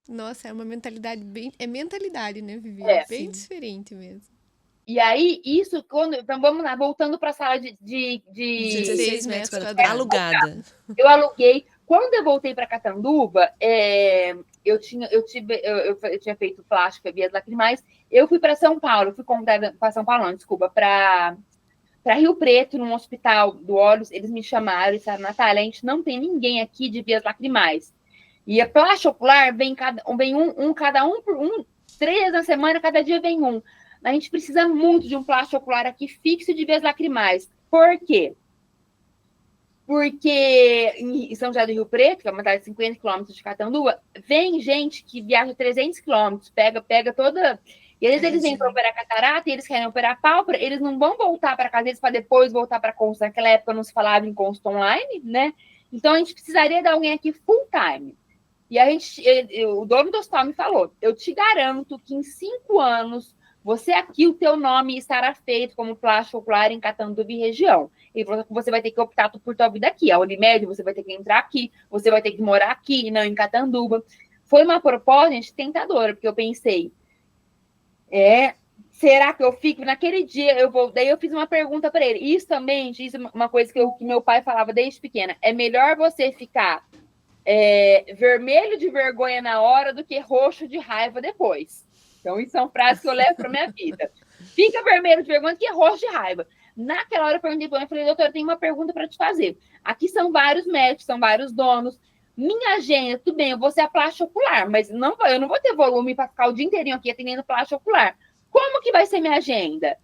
Nossa, é uma mentalidade bem... É mentalidade, né, Vivi? Bem diferente mesmo. E aí, isso, então vamos lá, voltando para a sala de 16 metros quadrados, alugada. Eu aluguei. Quando eu voltei para Catanduva, eu tinha feito plástica vias lacrimais. Eu fui para São Paulo, fui convidada para São Paulo, não, desculpa, para Rio Preto, num hospital do Olhos. Eles me chamaram e disseram, Natália, a gente não tem ninguém aqui de vias lacrimais. E a plástica ocular vem cada um por um, 3 na semana, cada dia vem um. A gente precisa muito de um plástico ocular aqui fixo de vias lacrimais. Por quê? Porque em São José do Rio Preto, que é uma cidade de 50 quilômetros de Catanduva, vem gente que viaja 300 quilômetros, pega toda... E às vezes eles vêm para operar catarata e eles querem operar pálpebra, eles não vão voltar para casa para depois voltar para consulta. Naquela época não se falava em consulta online, né? Então a gente precisaria de alguém aqui full time. E o dono do hospital me falou, eu te garanto que em 5 anos você aqui, o teu nome estará feito como plástico ocular em Catanduva e região. E você vai ter que optar por tua vida aqui. A Unimed, você vai ter que entrar aqui, você vai ter que morar aqui, não em Catanduva. Foi uma proposta, gente, tentadora, porque eu pensei, será que eu fico? Naquele dia, daí eu fiz uma pergunta para ele. Isso também, isso é uma coisa que meu pai falava desde pequena. É melhor você ficar vermelho de vergonha na hora do que roxo de raiva depois. Então, isso são frases que eu levo para minha vida. Fica vermelho de vergonha, que é roxo de raiva. Naquela hora, eu perguntei para ele, falei, doutora, eu tenho uma pergunta para te fazer. Aqui são vários médicos, são vários donos. Minha agenda, tudo bem, eu vou ser a plástica ocular, mas eu não vou ter volume para ficar o dia inteirinho aqui atendendo plástica ocular. Como que vai ser minha agenda?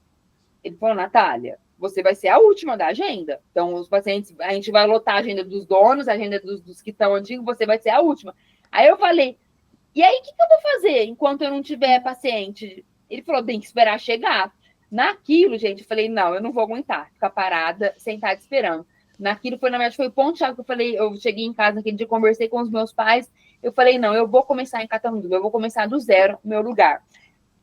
Ele falou, Natália, você vai ser a última da agenda. Então, os pacientes, a gente vai lotar a agenda dos donos, a agenda dos que estão antigos, você vai ser a última. Aí eu falei, e aí, o que eu vou fazer enquanto eu não tiver paciente? Ele falou, tem que esperar chegar. Naquilo, gente, eu falei, não, eu não vou aguentar ficar parada, sentada esperando. Naquilo, na verdade, foi o ponto-chave que eu falei, eu cheguei em casa naquele dia, conversei com os meus pais, eu falei, não, eu vou começar em Catanduva, eu vou começar do zero, o meu lugar.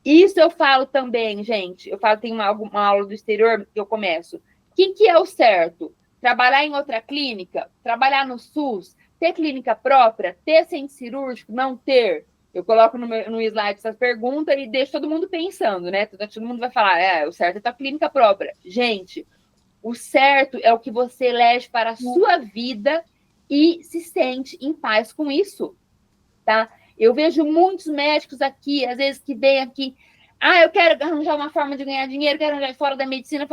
Isso eu falo também, gente, tem uma aula do exterior que eu começo. O que é o certo? Trabalhar em outra clínica? Trabalhar no SUS? Ter clínica própria? Ter centro cirúrgico? Não ter? Eu coloco no slide essa pergunta e deixo todo mundo pensando, né? Todo mundo vai falar, o certo é ter clínica própria. Gente, o certo é o que você elege para a sua vida e se sente em paz com isso, tá? Eu vejo muitos médicos aqui, às vezes, que vêm aqui, eu quero arranjar uma forma de ganhar dinheiro, quero arranjar fora da medicina,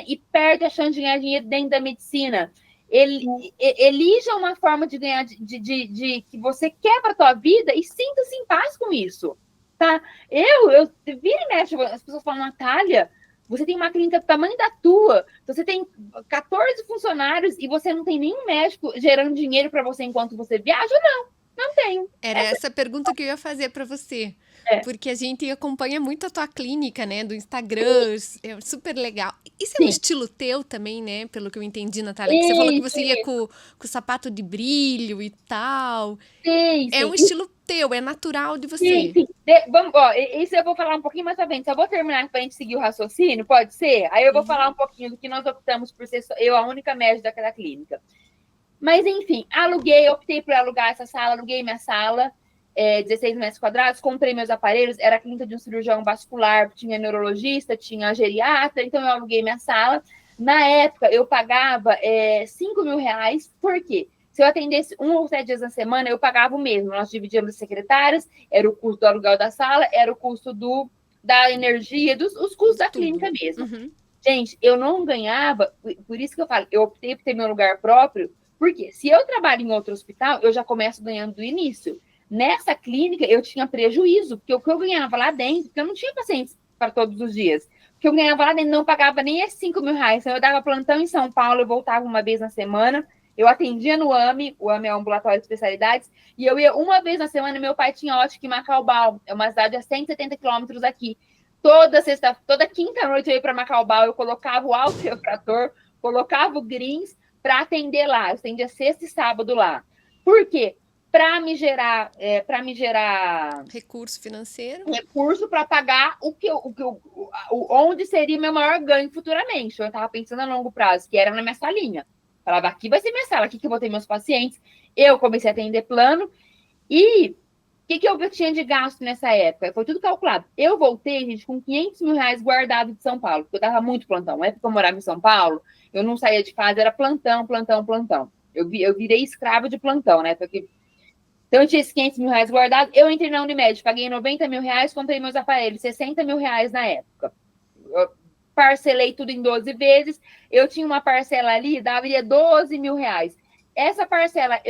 e perde a chance de ganhar dinheiro dentro da medicina. Elija uma forma de ganhar, de que você quer para a tua vida e sinta-se em paz com isso, tá? Eu vira e mexe, as pessoas falam, Natália, você tem uma clínica do tamanho da tua, você tem 14 funcionários e você não tem nenhum médico gerando dinheiro para você enquanto você viaja? Não tenho. Era essa pergunta que eu ia fazer para você. Porque a gente acompanha muito a tua clínica, né? Do Instagram, é super legal. Isso é um estilo teu também, né? Pelo que eu entendi, Natália. Que você falou que você ia com sapato de brilho e tal. É um estilo teu, é natural de você. Sim. Isso eu vou falar um pouquinho mais à frente. Só vou terminar para a gente seguir o raciocínio, pode ser? Aí eu vou falar um pouquinho do que nós optamos por ser eu a única médica daquela clínica. Mas, enfim, optei por alugar essa sala, aluguei minha sala, 16 metros quadrados, comprei meus aparelhos, era a clínica de um cirurgião vascular, tinha neurologista, tinha geriatra, então eu aluguei minha sala. Na época, eu pagava 5 mil reais, por quê? Se eu atendesse 1 ou 7 dias na semana, eu pagava o mesmo. Nós dividíamos as secretárias, era o custo do aluguel da sala, era o custo da energia, os custos da clínica mesmo. Uhum. Gente, eu não ganhava, por isso que eu falo, eu optei por ter meu lugar próprio, porque se eu trabalho em outro hospital, eu já começo ganhando do início. Nessa clínica, eu tinha prejuízo, porque o que eu ganhava lá dentro, porque eu não tinha pacientes para todos os dias, o que eu ganhava lá dentro não pagava nem esses 5 mil reais. Então, eu dava plantão em São Paulo, eu voltava uma vez na semana, eu atendia no AME, o AME é um ambulatório de especialidades, e eu ia uma vez na semana, meu pai tinha ótica em Macaubal, é uma cidade a 170 quilômetros daqui. Toda quinta-noite eu ia para Macaubal, eu colocava o autorrefrator, colocava o greens para atender lá. Eu atendia sexta e sábado lá. Por quê? para me gerar Recurso financeiro. recurso para pagar onde seria meu maior ganho futuramente. Eu estava pensando a longo prazo, que era na minha salinha. Falava, aqui vai ser minha sala, aqui que eu vou ter meus pacientes. Eu comecei a atender plano. E o que eu tinha de gasto nessa época? Foi tudo calculado. Eu voltei, gente, com 500 mil reais guardado de São Paulo, porque eu estava muito plantão. Na época que eu morava em São Paulo, eu não saía de casa, era plantão, plantão, plantão. Eu virei escrava de plantão, né? Porque... Então, eu tinha esses 500 mil reais guardados. Eu entrei na Unimed, paguei 90 mil reais, comprei meus aparelhos, 60 mil reais na época. Eu parcelei tudo em 12 vezes. Eu tinha uma parcela ali, daria 12 mil reais. Essa parcela,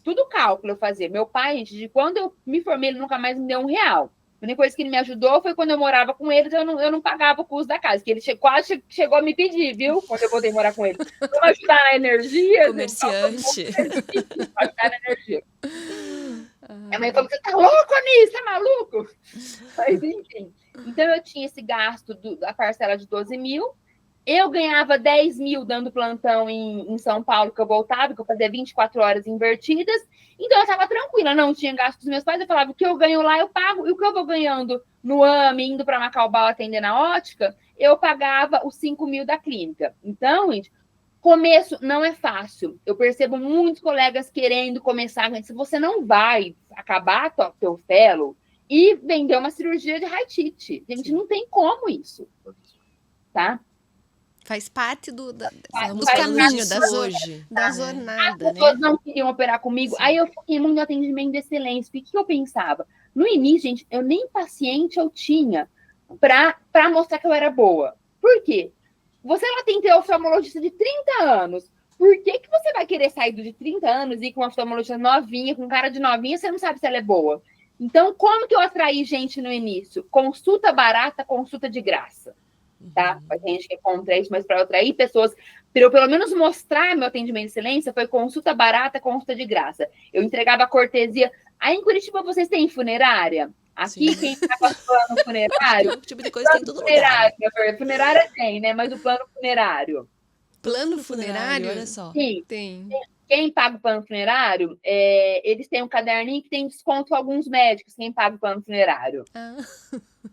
tudo cálculo eu fazia. Meu pai, gente, de quando eu me formei, ele nunca mais me deu R$1. A única coisa que ele me ajudou foi quando eu morava com eles, eu não pagava o custo da casa, que ele quase chegou a me pedir, viu? Quando eu voltei morar com ele. Vamos ajudar na energia? Comerciante. Ajudar na energia. Minha mãe falou, você tá louco, Anis? Tá maluco? Mas, enfim. Então, eu tinha esse gasto da parcela de 12 mil. Eu ganhava 10 mil dando plantão em São Paulo, que eu voltava, que eu fazia 24 horas invertidas. Então, eu estava tranquila, não tinha gasto dos meus pais. Eu falava, o que eu ganho lá, eu pago. E o que eu vou ganhando no AME, indo para Macaubal atender na ótica, eu pagava os 5 mil da clínica. Então, gente, começo não é fácil. Eu percebo muitos colegas querendo começar. Se você não vai acabar teu fellow e vender uma cirurgia de high-tit. Gente, Sim. não tem como isso. Tá? Faz parte do Vamos faz falando parte disso da hoje. da É. jornada, As pessoas né? não queriam operar comigo. Sim. Aí eu fiquei muito no atendimento de excelência. O que eu pensava? No início, gente, eu nem paciente eu tinha para mostrar que eu era boa. Por quê? Você lá tem que ter oftalmologista de 30 anos. Por que você vai querer sair de 30 anos e ir com uma oftalmologista novinha, com cara de novinha, você não sabe se ela é boa? Então, como que eu atraí gente no início? Consulta barata, consulta de graça. Tá? A gente que é contra isso, mas para eu atrair pessoas, para eu pelo menos mostrar meu atendimento de excelência, foi consulta barata, consulta de graça. Eu entregava cortesia. Aí em Curitiba vocês têm funerária? Aqui, Sim. quem paga plano funerário? O tipo de coisa tem em todo lugar. Funerária tem, né? Mas o plano funerário. Plano funerário? Olha só. Sim. Tem. Quem paga o plano funerário, eles têm um caderninho que tem desconto com alguns médicos, quem paga o plano funerário. Ah,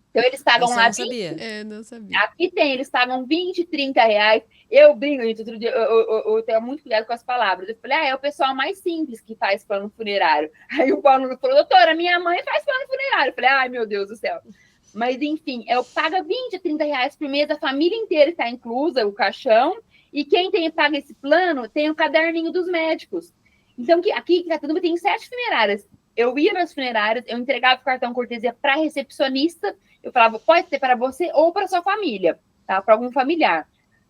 Então, eles pagam Você lá não sabia? não sabia. Aqui tem, eles pagam 20, 30 reais. Eu brinco, gente, outro dia, eu tenho muito cuidado com as palavras. Eu falei, é o pessoal mais simples que faz plano funerário. Aí o Paulo falou, doutora, minha mãe faz plano funerário. Eu falei, ai, meu Deus do céu. Mas, enfim, paga 20, 30 reais por mês, a família inteira está inclusa, o caixão, e quem paga esse plano tem o caderninho dos médicos. Então, aqui em Catatumba tem 7 funerárias. Eu ia nas funerárias, eu entregava o cartão cortesia para a recepcionista, eu falava, pode ser para você ou para sua família, tá? Para algum familiar.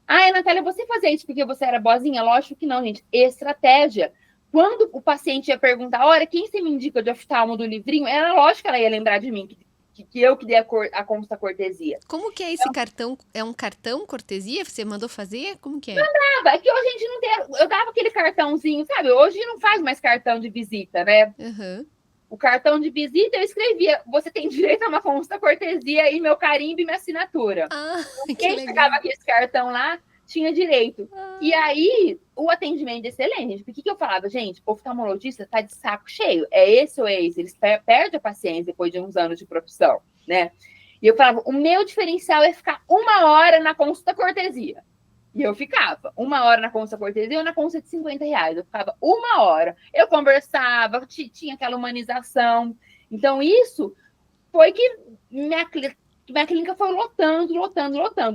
Ah, Natália, você fazia isso porque você era boazinha? Lógico que não, gente. Estratégia. Quando o paciente ia perguntar, olha, quem você me indica de oftalmo do livrinho? Era lógico que ela ia lembrar de mim, que eu que dei a consulta cortesia. Como que é esse cartão? É um cartão cortesia? Você mandou fazer? Como que é? É que hoje a gente não tem... Eu dava aquele cartãozinho, sabe? Hoje não faz mais cartão de visita, né? Uhum. O cartão de visita eu escrevia, você tem direito a uma consulta cortesia e meu carimbo e minha assinatura. Ah, que Quem legal. pegava aqui esse cartão lá tinha direito. E aí, o atendimento é excelente. Por que eu falava, gente, o oftalmologista tá de saco cheio. É esse ou é esse? Eles perdem a paciência depois de uns anos de profissão, né? E eu falava, o meu diferencial é ficar 1 hora na consulta cortesia. E eu ficava 1 hora na consulta cortesia ou na consulta de 50 reais. Eu ficava 1 hora. Eu conversava, tinha aquela humanização. Então, isso foi que minha clínica foi lotando.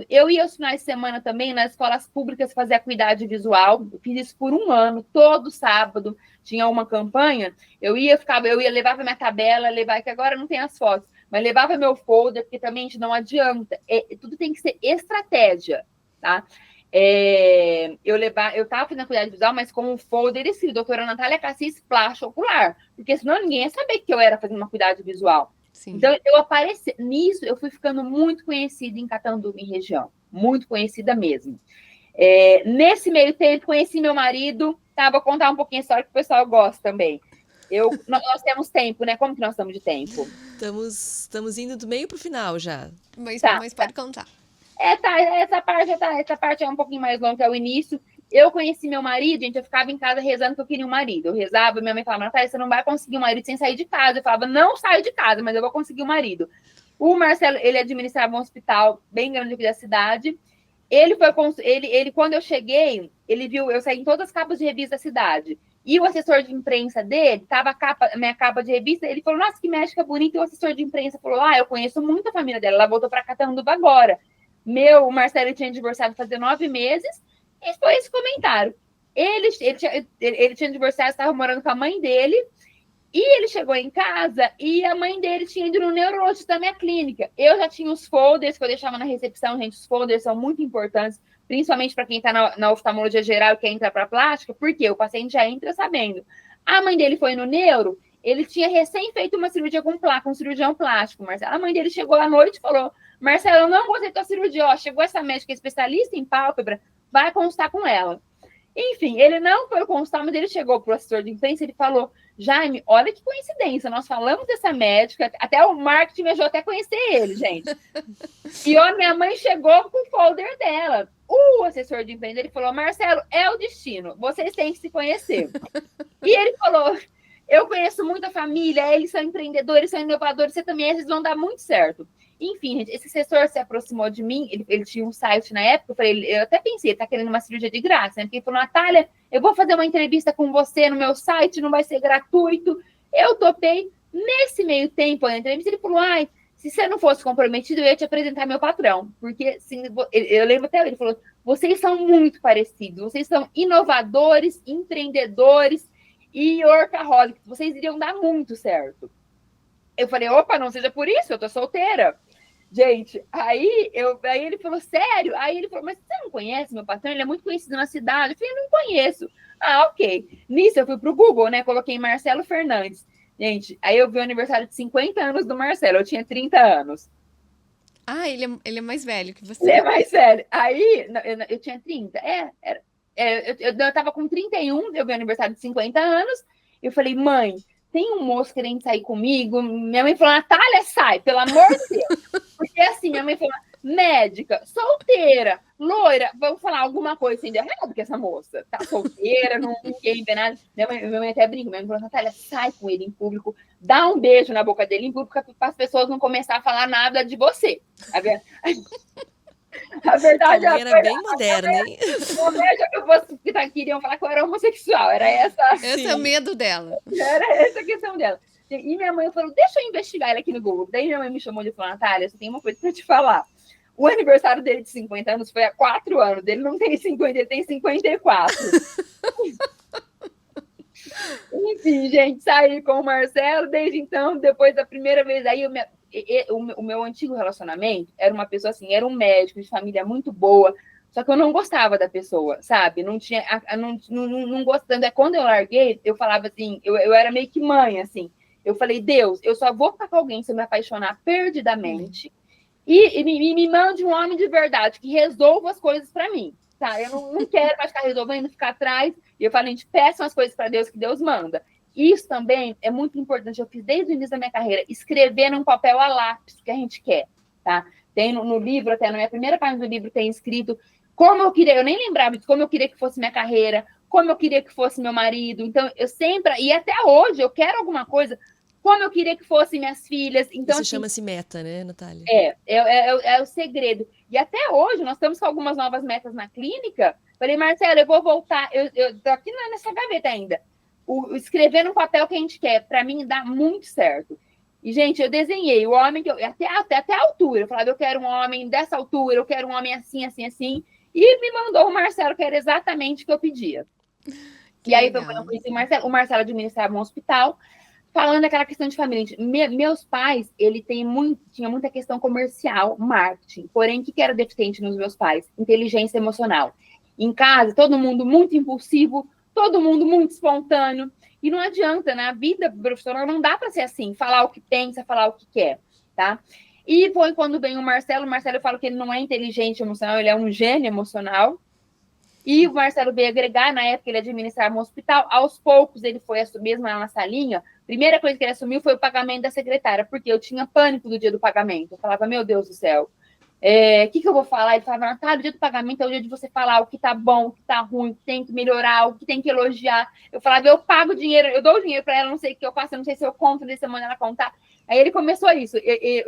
Eu ia aos finais de semana também nas escolas públicas fazer acuidade visual. Eu fiz isso por 1 ano, todo sábado tinha uma campanha. Eu levava minha tabela, que agora não tem as fotos, mas levava meu folder, porque também a gente não adianta. Tudo tem que ser estratégia, tá? Eu estava fazendo cuidado visual, mas com o folder escrito, doutora Natália Cassis, plástico ocular, porque senão ninguém ia saber que eu era fazendo uma cuidado visual. Sim. Então, eu apareci nisso, eu fui ficando muito conhecida em Catanduva, em região, muito conhecida mesmo. Nesse meio tempo, conheci meu marido, tá? Vou contar um pouquinho a história que o pessoal gosta também. Nós temos tempo, né? Como que nós estamos de tempo? Estamos indo do meio para o final já. Mas pode contar. Essa parte é um pouquinho mais longa que é o início. Eu conheci meu marido, gente, eu ficava em casa rezando que eu queria um marido. Eu rezava, minha mãe falava, Natália, você não vai conseguir um marido sem sair de casa. Eu falava, não saio de casa, mas eu vou conseguir um marido. O Marcelo, ele administrava um hospital bem grande aqui da cidade. Quando eu cheguei, ele viu, eu saí em todas as capas de revista da cidade. E o assessor de imprensa dele, tava minha capa de revista, ele falou, nossa, que médica bonita. E o assessor de imprensa falou, eu conheço muito a família dela, ela voltou para Catanduva agora. O Marcelo tinha divorciado fazia 9 meses, e foi esse comentário. Ele tinha divorciado, estava morando com a mãe dele, e ele chegou em casa e a mãe dele tinha ido no neurologista da minha clínica. Eu já tinha os folders que eu deixava na recepção, gente. Os folders são muito importantes, principalmente para quem está na oftalmologia geral e quer entrar para plástica, porque o paciente já entra sabendo. A mãe dele foi no neuro, ele tinha recém feito uma cirurgia com um cirurgião plástico, Marcelo. A mãe dele chegou à noite e falou, Marcelo, eu não gostei da tua cirurgia, ó, chegou essa médica especialista em pálpebra, vai constar com ela. Enfim, ele não foi constar, mas ele chegou para o assessor de imprensa e ele falou, Jaime, olha que coincidência, nós falamos dessa médica, até o marketing me ajudou até a conhecer ele, gente. E ó, minha mãe chegou com o folder dela. O assessor de imprensa, ele falou, Marcelo, é o destino, vocês têm que se conhecer. E ele falou, eu conheço muito a família, eles são empreendedores, são inovadores, você também, eles vão dar muito certo. Enfim, gente, esse assessor se aproximou de mim, ele tinha um site na época, eu até pensei, ele tá querendo uma cirurgia de graça, né? Porque ele falou, Natália, eu vou fazer uma entrevista com você no meu site, não vai ser gratuito. Eu topei. Nesse meio tempo, na entrevista, ele falou, se você não fosse comprometido, eu ia te apresentar meu patrão. Porque, assim, eu lembro até ele falou, vocês são muito parecidos, vocês são inovadores, empreendedores e workaholics, vocês iriam dar muito certo. Eu falei, opa, não seja por isso, eu tô solteira. Gente, aí ele falou, sério? Aí ele falou, mas você não conhece meu patrão? Ele é muito conhecido na cidade. Eu falei, não conheço. Ok. Nisso eu fui pro Google, né? Coloquei Marcelo Fernandes. Gente, aí eu vi o aniversário de 50 anos do Marcelo. Eu tinha 30 anos. Ele é mais velho que você. Ele é mais velho. Aí, eu tinha 30. Eu tava com 31, eu vi o aniversário de 50 anos. Eu falei, mãe, tem um moço querendo sair comigo. Minha mãe falou, Natália, sai, pelo amor de Deus. Porque assim, minha mãe falou, médica, solteira, loira, vamos falar alguma coisa assim de errado que essa moça tá solteira, ninguém vê nada. Minha mãe até brinca, minha mãe falou, Natália, sai com ele em público, dá um beijo na boca dele em público para as pessoas não começarem a falar nada de você. A verdade era bem moderna, hein? Queriam falar que eu era homossexual, era essa. Esse é o medo dela. Era essa a questão dela. E minha mãe falou, deixa eu investigar ele aqui no Google. Daí minha mãe me chamou e falou, Natália, só tem uma coisa para te falar. O aniversário dele de 50 anos foi há 4 anos. Ele não tem 50, ele tem 54. Enfim, gente, saí com o Marcelo. Desde então, depois da primeira vez, aí o meu antigo relacionamento era uma pessoa assim, era um médico de família muito boa, só que eu não gostava da pessoa, sabe? Não tinha, não gostando. Quando eu larguei, eu falava assim, eu era meio que mãe, assim. Eu falei, Deus, eu só vou ficar com alguém se eu me apaixonar perdidamente e me mande um homem de verdade que resolva as coisas para mim, tá? Eu não quero mais ficar resolvendo, ficar atrás. E eu falei, gente, peçam as coisas para Deus que Deus manda. Isso também é muito importante. Eu fiz desde o início da minha carreira, escrever num papel a lápis o que a gente quer, tá? Tem no livro, até na minha primeira página do livro, tem escrito como eu queria, eu nem lembrava de como eu queria que fosse minha carreira, como eu queria que fosse meu marido. Então, eu sempre, e até hoje, eu quero alguma coisa, como eu queria que fossem minhas filhas. Então, isso assim, chama-se meta, né, Natália? É o segredo. E até hoje, nós estamos com algumas novas metas na clínica. Falei, Marcelo, eu vou voltar, eu tô aqui nessa gaveta ainda. Escrever no papel que a gente quer, para mim, dá muito certo. E, gente, eu desenhei o homem, até a altura. Eu falava, eu quero um homem dessa altura, eu quero um homem assim, assim, assim. E me mandou o Marcelo, que era exatamente o que eu pedia. E aí, eu conheci o Marcelo administrava um hospital, falando daquela questão de família. Meus pais, tinha muita questão comercial, marketing. Porém, o que era deficiente nos meus pais? Inteligência emocional. Em casa, todo mundo muito impulsivo, todo mundo muito espontâneo. E não adianta, na vida profissional não dá para ser assim, falar o que pensa, falar o que quer, tá? E foi quando vem o Marcelo eu falo que ele não é inteligente emocional, ele é um gênio emocional. E o Marcelo veio agregar, na época ele administrava um hospital, aos poucos ele foi assumir, mesmo lá na salinha, primeira coisa que ele assumiu foi o pagamento da secretária, porque eu tinha pânico do dia do pagamento. Eu falava, meu Deus do céu, que eu vou falar? Ele falava, Natália, o dia do pagamento é o dia de você falar o que tá bom, o que tá ruim, o que tem que melhorar, o que tem que elogiar. Eu falava, eu pago dinheiro, eu dou o dinheiro para ela, não sei o que eu faço, eu não sei se eu conto, se semana ela contar. Aí ele começou isso.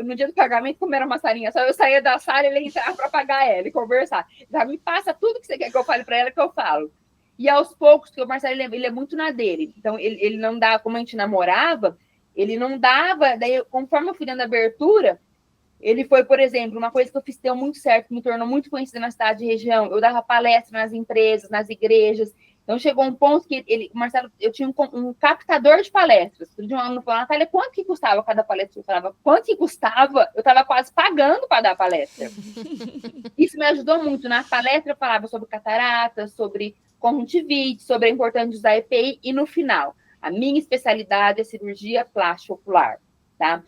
No dia do pagamento, como era uma salinha só, eu saía da sala, ele entrava para pagar ela e conversar. Já me passa tudo que você quer que eu fale para ela, que eu falo. E aos poucos, porque o Marcelo ele é muito na dele. Então, ele não dá, como a gente namorava, ele não dava. Daí, conforme eu fui dando abertura, ele foi, por exemplo, uma coisa que eu fiz deu muito certo, que me tornou muito conhecida na cidade e região. Eu dava palestra nas empresas, nas igrejas. Então, chegou um ponto que o Marcelo, eu tinha um captador de palestras. De um ano falou, Natália, quanto que custava cada palestra? Eu falava, quanto que custava? Eu estava quase pagando para dar palestra. Isso me ajudou muito. Na palestra, eu falava sobre catarata, sobre conjuntivite, sobre a importância de usar EPI. E no final, a minha especialidade é cirurgia plástica ocular, tá?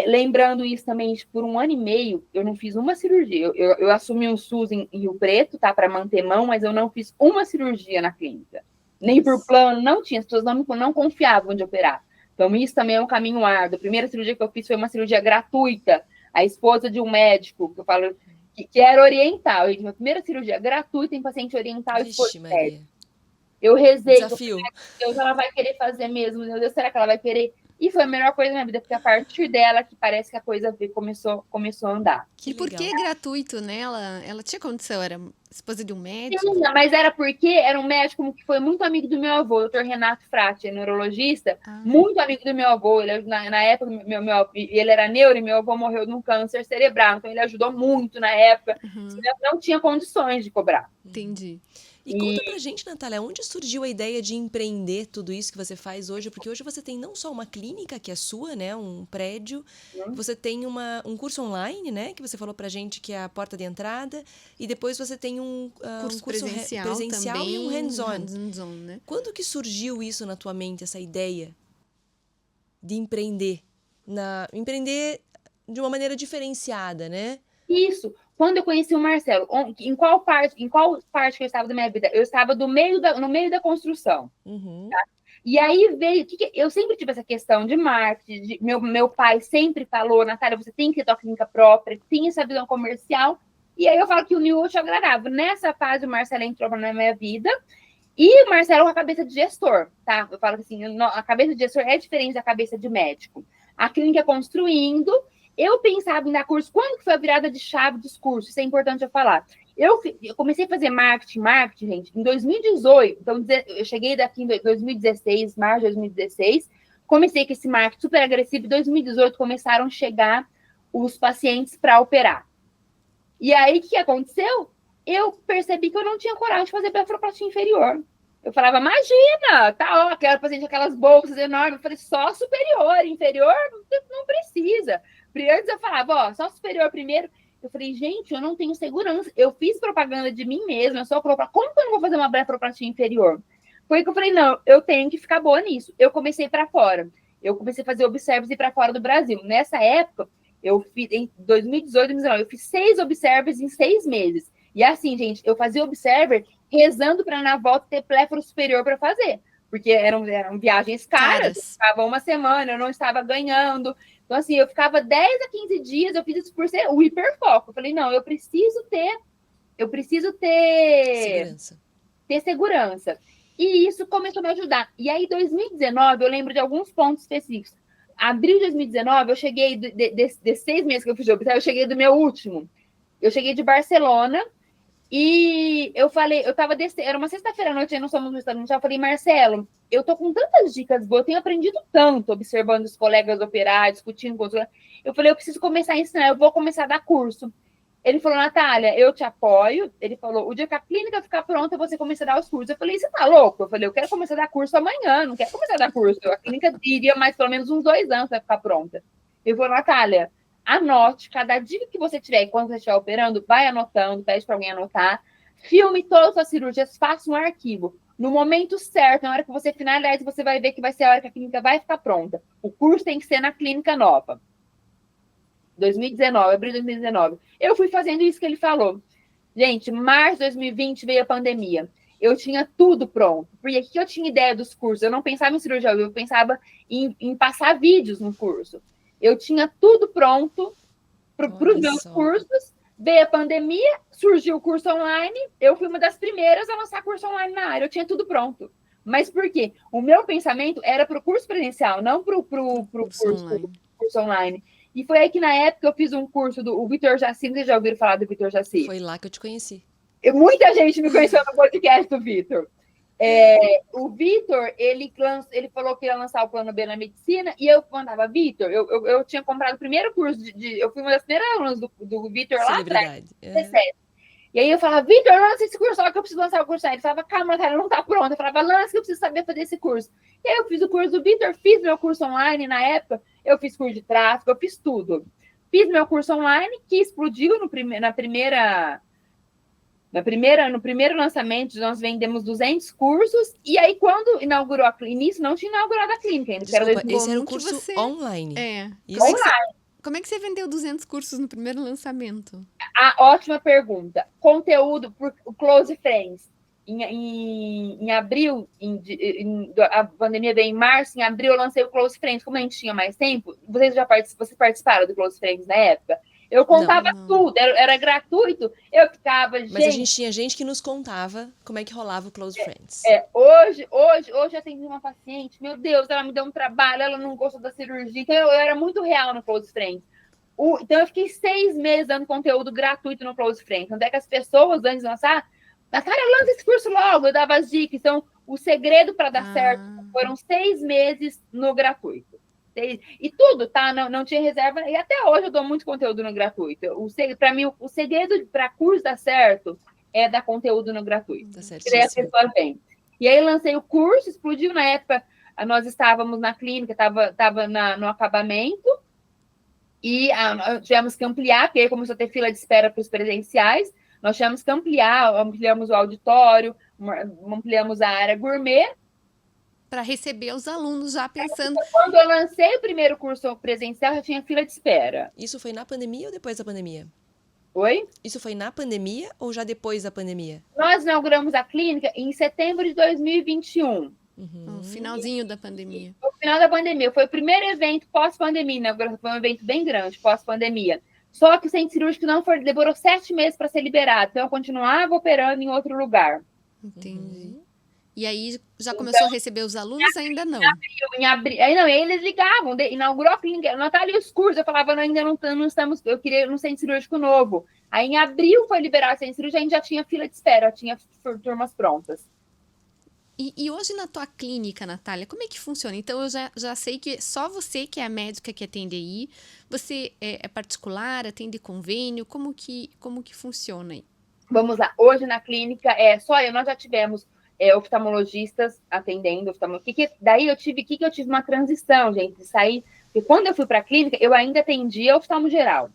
Lembrando isso também, por 1 ano e meio, eu não fiz uma cirurgia. Eu assumi um SUS em Rio Preto, tá, para manter mão, mas eu não fiz uma cirurgia na clínica. Nem por plano, não tinha. As pessoas não confiavam de operar. Então, isso também é um caminho árduo. A primeira cirurgia que eu fiz foi uma cirurgia gratuita. A esposa de um médico, que eu falo, que era oriental. Minha primeira cirurgia gratuita em paciente oriental. Vixe, Maria. Eu rezei. Desafio. Deus, ela vai querer fazer mesmo. Meu Deus, será que ela vai querer? E foi a melhor coisa da minha vida, porque a partir dela que parece que a coisa começou a andar. E por que gratuito, né? Ela tinha condição, era esposa de um médico? Sim, mas era porque era um médico que foi muito amigo do meu avô, o Dr. Renato Frati, neurologista, muito amigo do meu avô. Ele, na época, ele era neuro e meu avô morreu de um câncer cerebral, então ele ajudou muito na época. Não tinha condições de cobrar. Entendi. E conta pra gente, Natália, onde surgiu a ideia de empreender tudo isso que você faz hoje? Porque hoje você tem não só uma clínica, que é sua, né, um prédio, você tem um curso online, né, que você falou pra gente que é a porta de entrada, e depois você tem um curso presencial também, e um hands-on. Né? Quando que surgiu isso na tua mente, essa ideia de empreender? Empreender de uma maneira diferenciada, né? Isso. Quando eu conheci o Marcelo, em qual parte que eu estava da minha vida? Eu estava no meio da construção. Tá? E aí veio, eu sempre tive essa questão de marketing, meu pai sempre falou, Natália, você tem que ter tua clínica própria, tem essa visão comercial, e aí eu falo que o New te agradava. Nessa fase, o Marcelo entrou na minha vida, e o Marcelo com a cabeça de gestor, tá? Eu falo assim, a cabeça de gestor é diferente da cabeça de médico. A clínica construindo, eu pensava em dar curso. Quando que foi a virada de chave dos cursos? Isso é importante eu falar. Eu comecei a fazer marketing, gente, em 2018. Então, eu cheguei daqui em 2016, março de 2016. Comecei com esse marketing super agressivo. Em 2018, começaram a chegar os pacientes para operar. E aí, o que aconteceu? Eu percebi que eu não tinha coragem de fazer blefaroplastia inferior. Eu falava, imagina, tá, ó, aquela paciente, aquelas bolsas enormes. Eu falei, só superior, inferior não precisa. Antes eu falava, ó, só superior primeiro. Eu falei, gente, eu não tenho segurança. Eu fiz propaganda de mim mesma, eu só como que eu não vou fazer uma blefaroplastia inferior? Foi que eu falei, não, eu tenho que ficar boa nisso. Eu comecei para fora. Eu comecei a fazer observes e para fora do Brasil. Nessa época, eu fiz, em 2018, 2019, eu fiz 6 observes em 6 meses. E assim, gente, eu fazia observer rezando para na volta ter pléforo superior para fazer. Porque eram viagens caras. Eu ficava uma semana, eu não estava ganhando. Então, assim, eu ficava 10 a 15 dias, eu fiz isso por ser o hiperfoco. Eu falei, não, eu preciso ter segurança. E isso começou a me ajudar. E aí, em 2019, eu lembro de alguns pontos específicos. Abril de 2019, eu cheguei, desses 6 meses que eu fiz de observação, eu cheguei do meu último. Eu cheguei de Barcelona e eu falei, era uma sexta-feira à noite, aí nós fomos no restaurante, eu falei, Marcelo, eu tô com tantas dicas boas, eu tenho aprendido tanto observando os colegas operar, discutindo com os... Eu falei, eu preciso começar a ensinar, eu vou começar a dar curso. Ele falou, Natália, eu te apoio. Ele falou, o dia que a clínica ficar pronta, você começa a dar os cursos. Eu falei, você tá louco? Eu falei, eu quero começar a dar curso amanhã, não quero começar a dar curso. A clínica iria mais pelo menos uns 2 anos para ficar pronta. Ele falou, Natália, anote cada dica que você tiver, e quando você estiver operando, vai anotando, pede para alguém anotar, filme todas as suas cirurgias, faça um arquivo. No momento certo, na hora que você finalizar, você vai ver que vai ser a hora que a clínica vai ficar pronta. O curso tem que ser na clínica nova. 2019, abril de 2019. Eu fui fazendo isso que ele falou. Gente, março de 2020 veio a pandemia. Eu tinha tudo pronto. Porque aqui eu tinha ideia dos cursos. Eu não pensava em cirurgia, eu pensava em passar vídeos no curso. Eu tinha tudo pronto para os meus cursos. Veio a pandemia, surgiu o curso online, eu fui uma das primeiras a lançar curso online na área, eu tinha tudo pronto. Mas por quê? O meu pensamento era para o curso presencial, não para o curso online. E foi aí que, na época, eu fiz um curso do Vitor Jaci. Vocês já ouviram falar do Vitor Jaci? Foi lá que eu te conheci. Muita gente me conheceu no podcast do Vitor. O Vitor, ele falou que ia lançar o plano B na medicina, e eu mandava, Vitor, eu tinha comprado o primeiro curso, eu fui uma das primeiras alunas do Vitor lá atrás. E aí eu falava, Vitor, lança esse curso, só que eu preciso lançar o curso. Aí ele falava, calma, Natália, não tá pronta. Eu falava, lança que eu preciso saber fazer esse curso. E aí eu fiz o curso do Vitor, fiz meu curso online na época, eu fiz curso de tráfego, eu fiz tudo. Fiz meu curso online, que explodiu no primeiro lançamento, nós vendemos 200 cursos, e aí quando inaugurou a clínica, início não tinha inaugurado a clínica ainda. Desculpa, esse era o curso online. Como é que você vendeu 200 cursos no primeiro lançamento? Ótima pergunta. Conteúdo por Close Friends. Em abril, a pandemia veio em março, em abril eu lancei o Close Friends. Como a gente tinha mais tempo, vocês participaram do Close Friends na época? Eu contava tudo, era gratuito, eu ficava, Mas a gente tinha gente que nos contava como é que rolava o Close Friends. Hoje eu atendi uma paciente, meu Deus, ela me deu um trabalho, ela não gostou da cirurgia, então eu era muito real no Close Friends. Então eu fiquei 6 meses dando conteúdo gratuito no Close Friends, onde é que as pessoas, antes de lançar, Natália, lança esse curso logo, eu dava as dicas. Então, o segredo para dar certo foram 6 meses no gratuito. E tudo, tá? Não tinha reserva. E até hoje eu dou muito conteúdo no gratuito. Para mim, o segredo para curso dar certo é dar conteúdo no gratuito. Tá certo. E aí a pessoa vem. E aí lancei o curso, explodiu na época. Nós estávamos na clínica, estava no acabamento. E tivemos que ampliar, porque aí começou a ter fila de espera para os presenciais. Nós tivemos que ampliamos o auditório, ampliamos a área gourmet. Para receber os alunos já pensando... Quando eu lancei o primeiro curso presencial, já tinha fila de espera. Isso foi na pandemia ou depois da pandemia? Oi? Isso foi na pandemia ou já depois da pandemia? Nós inauguramos a clínica em setembro de 2021. No finalzinho da pandemia. No final da pandemia. Foi o primeiro evento pós-pandemia, né? Foi um evento bem grande, pós-pandemia. Só que o centro cirúrgico demorou 7 meses para ser liberado. Então, eu continuava operando em outro lugar. Entendi. E aí, já começou a receber os alunos? Ainda não. Em abril, aí eles ligavam, inaugurou a clínica, Natália, os cursos. Eu falava, ainda não estamos, eu queria um centro cirúrgico novo. Aí, em abril, foi liberado o centro cirúrgico, a gente já tinha fila de espera, tinha turmas prontas. E hoje na tua clínica, Natália, como é que funciona? Então, eu já sei que só você que é a médica que atende aí, você é particular, atende convênio, como que funciona aí? Vamos lá, hoje na clínica, nós já tivemos oftalmologistas atendendo, daí eu tive uma transição, gente, de sair, porque quando eu fui para a clínica, eu ainda atendia oftalmo geral.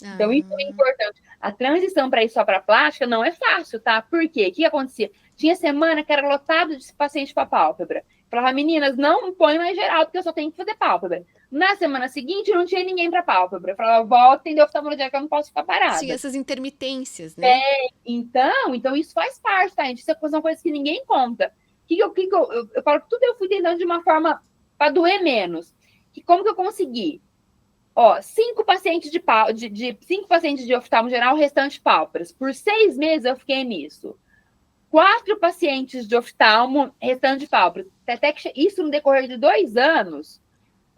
Então, isso é importante. A transição para ir só para plástica não é fácil, tá? Por quê? O que acontecia? Tinha semana que era lotado de paciente para pálpebra. Falava, meninas, não põe mais geral, porque eu só tenho que fazer pálpebra. Na semana seguinte, não tinha ninguém para pálpebra. Eu falava, volta, atender oftalmologia, que eu não posso ficar parada. Tinha essas intermitências, né? Então isso faz parte, tá, gente? Isso são coisas que ninguém conta. Eu falo que tudo eu fui tentando de uma forma para doer menos. Como que eu consegui? 5 pacientes cinco pacientes de oftalmo geral, o restante pálpebras. Por 6 meses eu fiquei nisso. 4 pacientes de oftalmo, restante de pálpebras. Até que isso no decorrer de 2 anos,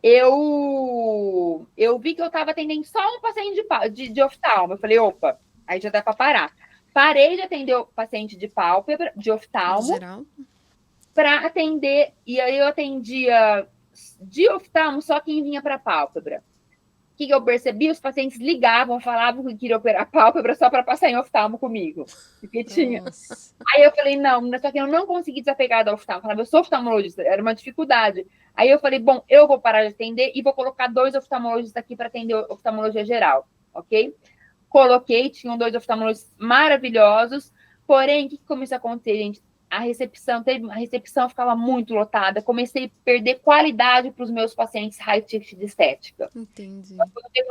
eu vi que eu estava atendendo só um paciente de oftalmo. Eu falei, opa, aí já dá para parar. Parei de atender o paciente de pálpebra, de oftalmo, para atender, e aí eu atendia de oftalmo só quem vinha para pálpebra. O que eu percebi? Os pacientes ligavam, falavam que queriam operar a pálpebra só para passar em oftalmo comigo. Porque tinha. Aí eu falei, não, só que eu não consegui desapegar da oftalmo. Eu falava, eu sou oftalmologista, era uma dificuldade. Aí eu falei, bom, eu vou parar de atender e vou colocar 2 oftalmologistas aqui para atender oftalmologia geral, ok? Coloquei, tinham 2 oftalmologistas maravilhosos, porém, o que começou a acontecer, gente? A recepção ficava muito lotada, comecei a perder qualidade para os meus pacientes high ticket de estética. Entendi.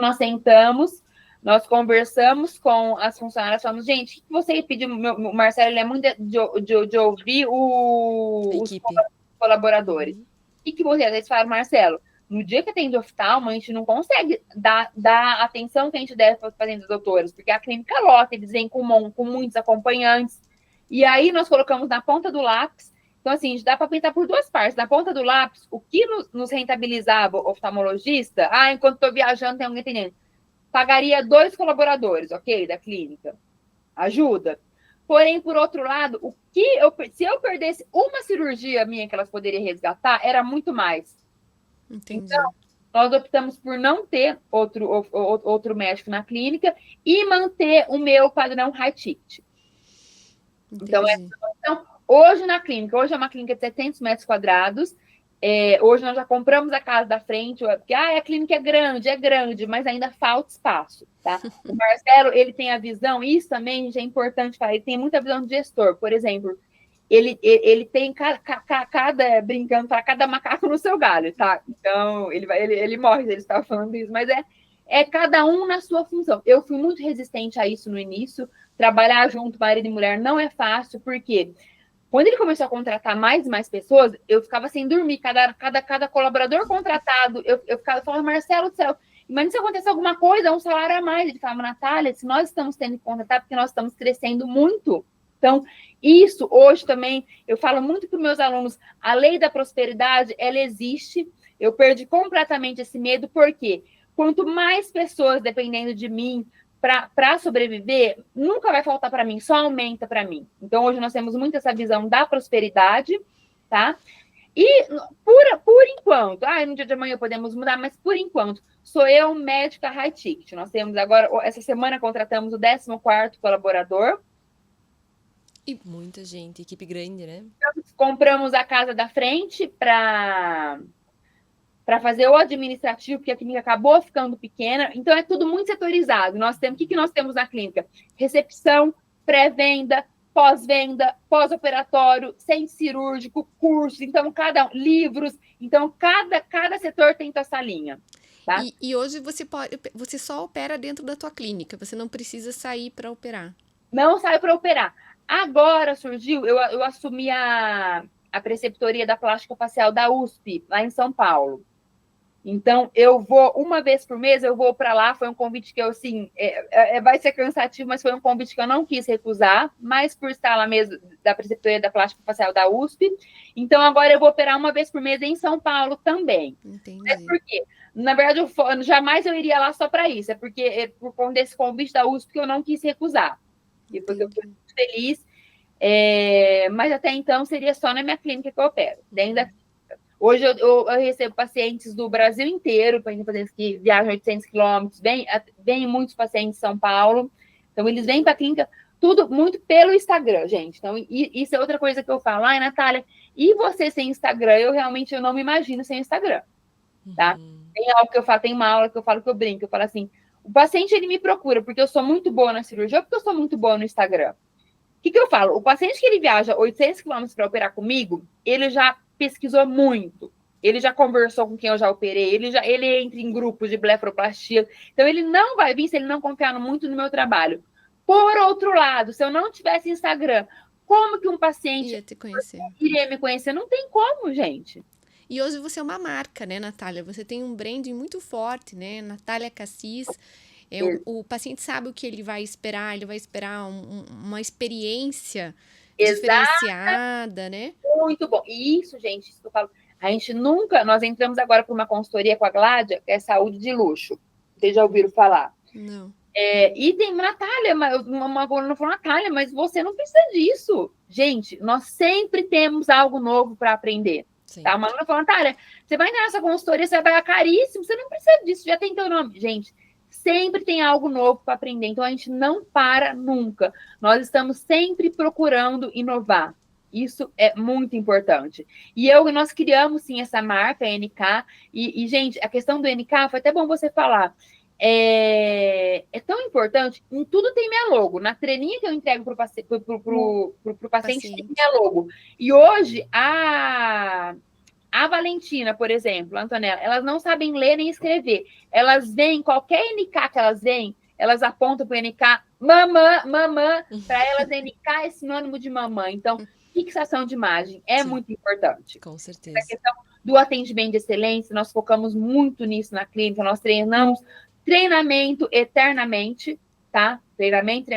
Nós sentamos, nós conversamos com as funcionárias, falamos, gente, o que você pediu? O Marcelo, ele é muito de ouvir os colaboradores. O que você, eles falaram, Marcelo, No dia que atende oftalmo, a gente não consegue dar a atenção que a gente deve para os pacientes doutores, porque a clínica lota, eles vêm com muitos acompanhantes. E aí nós colocamos na ponta do lápis. Então, assim, a gente dá para pensar por duas partes. Na ponta do lápis, o que nos rentabilizava o oftalmologista, enquanto estou viajando, tem alguém entendendo, pagaria 2 colaboradores, ok, da clínica. Ajuda. Porém, por outro lado, se eu perdesse uma cirurgia minha que elas poderiam resgatar, era muito mais. Entendi. Então, nós optamos por não ter outro médico na clínica e manter o meu padrão high ticket. Então, hoje na clínica, hoje é uma clínica de 700 metros quadrados, hoje nós já compramos a casa da frente, porque a clínica é grande, mas ainda falta espaço, tá? O Marcelo, ele tem a visão, isso também já é importante falar, ele tem muita visão de gestor, por exemplo, ele tem brincando para cada macaco no seu galho, tá? Então, ele morre se ele está falando isso, mas é cada um na sua função. Eu fui muito resistente a isso no início, trabalhar junto, marido e mulher, não é fácil, porque quando ele começou a contratar mais e mais pessoas, eu ficava sem dormir, cada colaborador contratado, eu falava, Marcelo do céu, imagina se acontecer alguma coisa, um salário a mais. Ele falava, Natália, se nós estamos tendo que contratar, porque nós estamos crescendo muito. Então, isso hoje também, eu falo muito para os meus alunos, a lei da prosperidade, ela existe, eu perdi completamente esse medo, porque quanto mais pessoas dependendo de mim para sobreviver, nunca vai faltar para mim, só aumenta para mim. Então, hoje nós temos muito essa visão da prosperidade, tá? E por enquanto, no dia de amanhã podemos mudar, mas por enquanto, sou eu médica high ticket. Nós temos agora, essa semana contratamos o 14º colaborador. E muita gente, equipe grande, né? Compramos a casa da frente para fazer o administrativo, porque a clínica acabou ficando pequena. Então, é tudo muito setorizado. O que nós temos na clínica? Recepção, pré-venda, pós-venda, pós-operatório, centro cirúrgico, cursos, então, livros. Então, cada setor tem a sua linha. Tá? E hoje você só opera dentro da tua clínica, você não precisa sair para operar. Não saio para operar. Agora surgiu, eu assumi a preceptoria da plástica facial da USP, lá em São Paulo. Então, eu vou, uma vez por mês, eu vou para lá. Foi um convite que eu, assim, vai ser cansativo, mas foi um convite que eu não quis recusar, mas por estar lá mesmo, da preceptoria da plástica facial da USP. Então, agora eu vou operar uma vez por mês em São Paulo também. Entendi. Mas por quê? Na verdade, jamais eu iria lá só para isso. É porque, por conta desse convite da USP, que eu não quis recusar. E porque eu fui muito feliz. Mas até então, seria só na minha clínica que eu opero, dentro da clínica. Hoje eu recebo pacientes do Brasil inteiro, pacientes que viajam 800 quilômetros, vem muitos pacientes de São Paulo. Então, eles vêm para a clínica, tudo muito pelo Instagram, gente. Então, isso é outra coisa que eu falo. Natália, e você sem Instagram? Eu não me imagino sem Instagram, tá? Tem algo que eu falo, tem uma aula que eu falo, que eu brinco, eu falo assim, o paciente, ele me procura porque eu sou muito boa na cirurgia ou porque eu sou muito boa no Instagram? O que eu falo? O paciente que ele viaja 800 quilômetros para operar comigo, ele já pesquisou muito, ele já conversou com quem eu já operei, ele entra em grupos de blefaroplastia, então ele não vai vir se ele não confiar muito no meu trabalho. Por outro lado, se eu não tivesse Instagram, como que um paciente iria me conhecer? Não tem como, gente. E hoje você é uma marca, né, Natália? Você tem um branding muito forte, né? Natália Cassis. O paciente sabe o que ele vai esperar uma experiência diferenciada, né? Muito bom. E isso, gente, isso que eu falo, nós entramos agora para uma consultoria com a Gládia, que é saúde de luxo. Vocês já ouviram falar? Não. E tem Natália, uma aluna falou, Natália, mas você não precisa disso. Gente, nós sempre temos algo novo para aprender. Tá? Uma aluna falou, Natália, você vai entrar nessa consultoria, você vai pagar caríssimo, você não precisa disso, já tem teu nome. Gente, sempre tem algo novo para aprender, então a gente não para nunca. Nós estamos sempre procurando inovar. Isso é muito importante. E nós criamos, sim, essa marca, a NK, e, gente, a questão do NK, foi até bom você falar, é tão importante, em tudo tem minha logo. Na treininha que eu entrego para o paciente, tem minha logo. E hoje, a Valentina, por exemplo, a Antonella, elas não sabem ler nem escrever. Elas veem, qualquer NK que elas veem, elas apontam para o NK, mamã, para elas NK é sinônimo de mamãe. Então, fixação de imagem é muito importante. Com certeza. do atendimento de excelência, nós focamos muito nisso na clínica, nós treinamos treinamento eternamente, tá? Treinamento,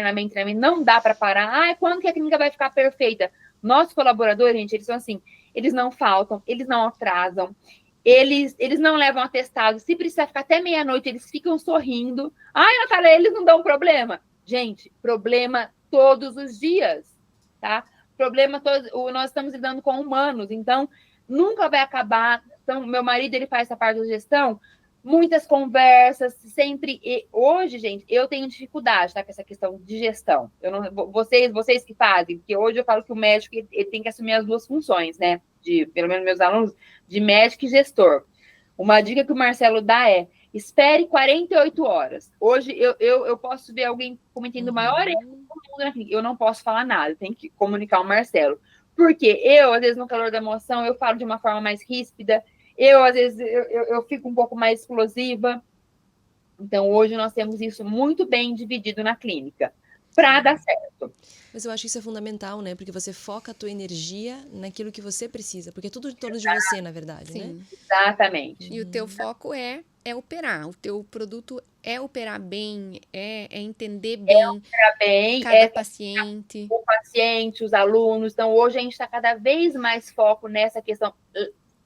não dá para parar. Quando que a clínica vai ficar perfeita? Nossos colaboradores, gente, eles são assim, eles não faltam, eles não atrasam, eles não levam atestado. Se precisar ficar até meia-noite, eles ficam sorrindo. Natália, eles não dão problema. Gente, problema todos os dias, tá? Problema todos, nós estamos lidando com humanos, então nunca vai acabar. Então, meu marido, ele faz essa parte da gestão, muitas conversas, sempre. E hoje, gente, eu tenho dificuldade, tá, com essa questão de gestão. Eu não, vocês que fazem, porque hoje eu falo que o médico ele tem que assumir as duas funções, né? Pelo menos meus alunos, de médico e gestor. Uma dica que o Marcelo dá é: espere 48 horas. Hoje eu posso ver alguém cometendo o maior erro do mundo na clínica. Eu não posso falar nada, tem que comunicar ao Marcelo. Porque eu, às vezes, no calor da emoção, eu falo de uma forma mais ríspida. Às vezes, eu fico um pouco mais explosiva. Então, hoje nós temos isso muito bem dividido na clínica, para dar certo. Mas eu acho que isso é fundamental, né? Porque você foca a tua energia naquilo que você precisa. Porque é tudo em torno de você, na verdade, né? Exatamente. E o teu foco é operar. O teu produto é operar bem, é entender bem, cada paciente. O paciente, os alunos. Então, hoje a gente está cada vez mais foco nessa questão.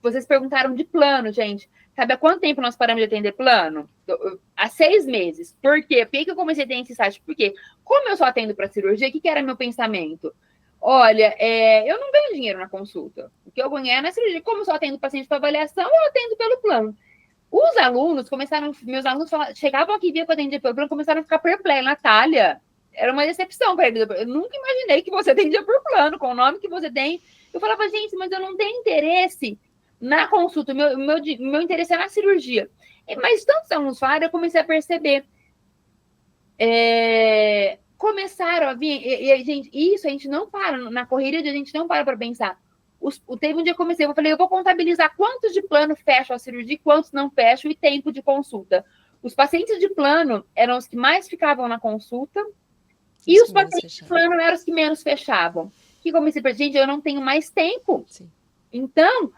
Vocês perguntaram de plano, gente. Sabe há quanto tempo nós paramos de atender plano? Há 6 meses. Por quê? Por que eu comecei a ter esse site? Porque, como eu só atendo para cirurgia, o que era meu pensamento? Olha, eu não ganho dinheiro na consulta. O que eu ganho é na cirurgia. Como eu só atendo paciente para avaliação, eu atendo pelo plano. Os alunos meus alunos chegavam aqui, via que eu atendia pelo plano, começaram a ficar perplexos. Natália, era uma decepção para eles. Eu nunca imaginei que você atendia por plano, com o nome que você tem. Eu falava, gente, mas eu não tenho interesse na consulta, meu interesse é na cirurgia. Mas tantos alunos falaram, eu comecei a perceber. Começaram a vir, gente, isso a gente não para, na correria a gente não para pensar. Teve um dia que eu falei, eu vou contabilizar quantos de plano fecham a cirurgia, quantos não fecham, e tempo de consulta. Os pacientes de plano eram os que mais ficavam na consulta, e os pacientes de plano eram os que menos fechavam. Que comecei a pensar, gente, eu não tenho mais tempo. Sim. Então,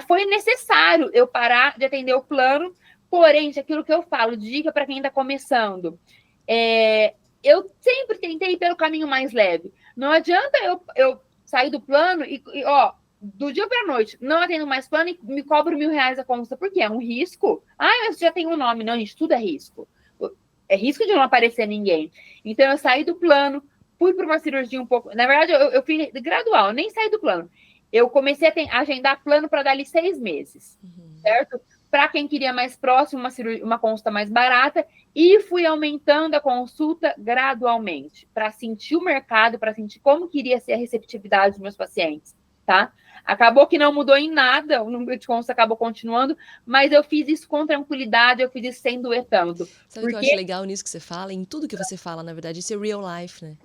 foi necessário eu parar de atender o plano, porém, aquilo que eu falo, dica para quem está começando, eu sempre tentei ir pelo caminho mais leve. Não adianta eu sair do plano e do dia para a noite, não atendo mais plano e me cobro R$1.000 a consulta, porque é um risco. Mas já tem um nome. Não, gente, tudo é risco. É risco de não aparecer ninguém. Então, eu saí do plano, fui para uma cirurgia um pouco... Na verdade, eu fiz gradual, eu nem saí do plano. Eu comecei a agendar plano para dar ali 6 meses, certo? Para quem queria mais próximo, uma consulta mais barata, e fui aumentando a consulta gradualmente, para sentir o mercado, para sentir como queria ser a receptividade dos meus pacientes, tá? Acabou que não mudou em nada, o número de consultas acabou continuando, mas eu fiz isso com tranquilidade, eu fiz isso sem doer tanto. Sabe o que eu acho legal nisso que você fala? Em tudo que você fala, na verdade, isso é real life, né?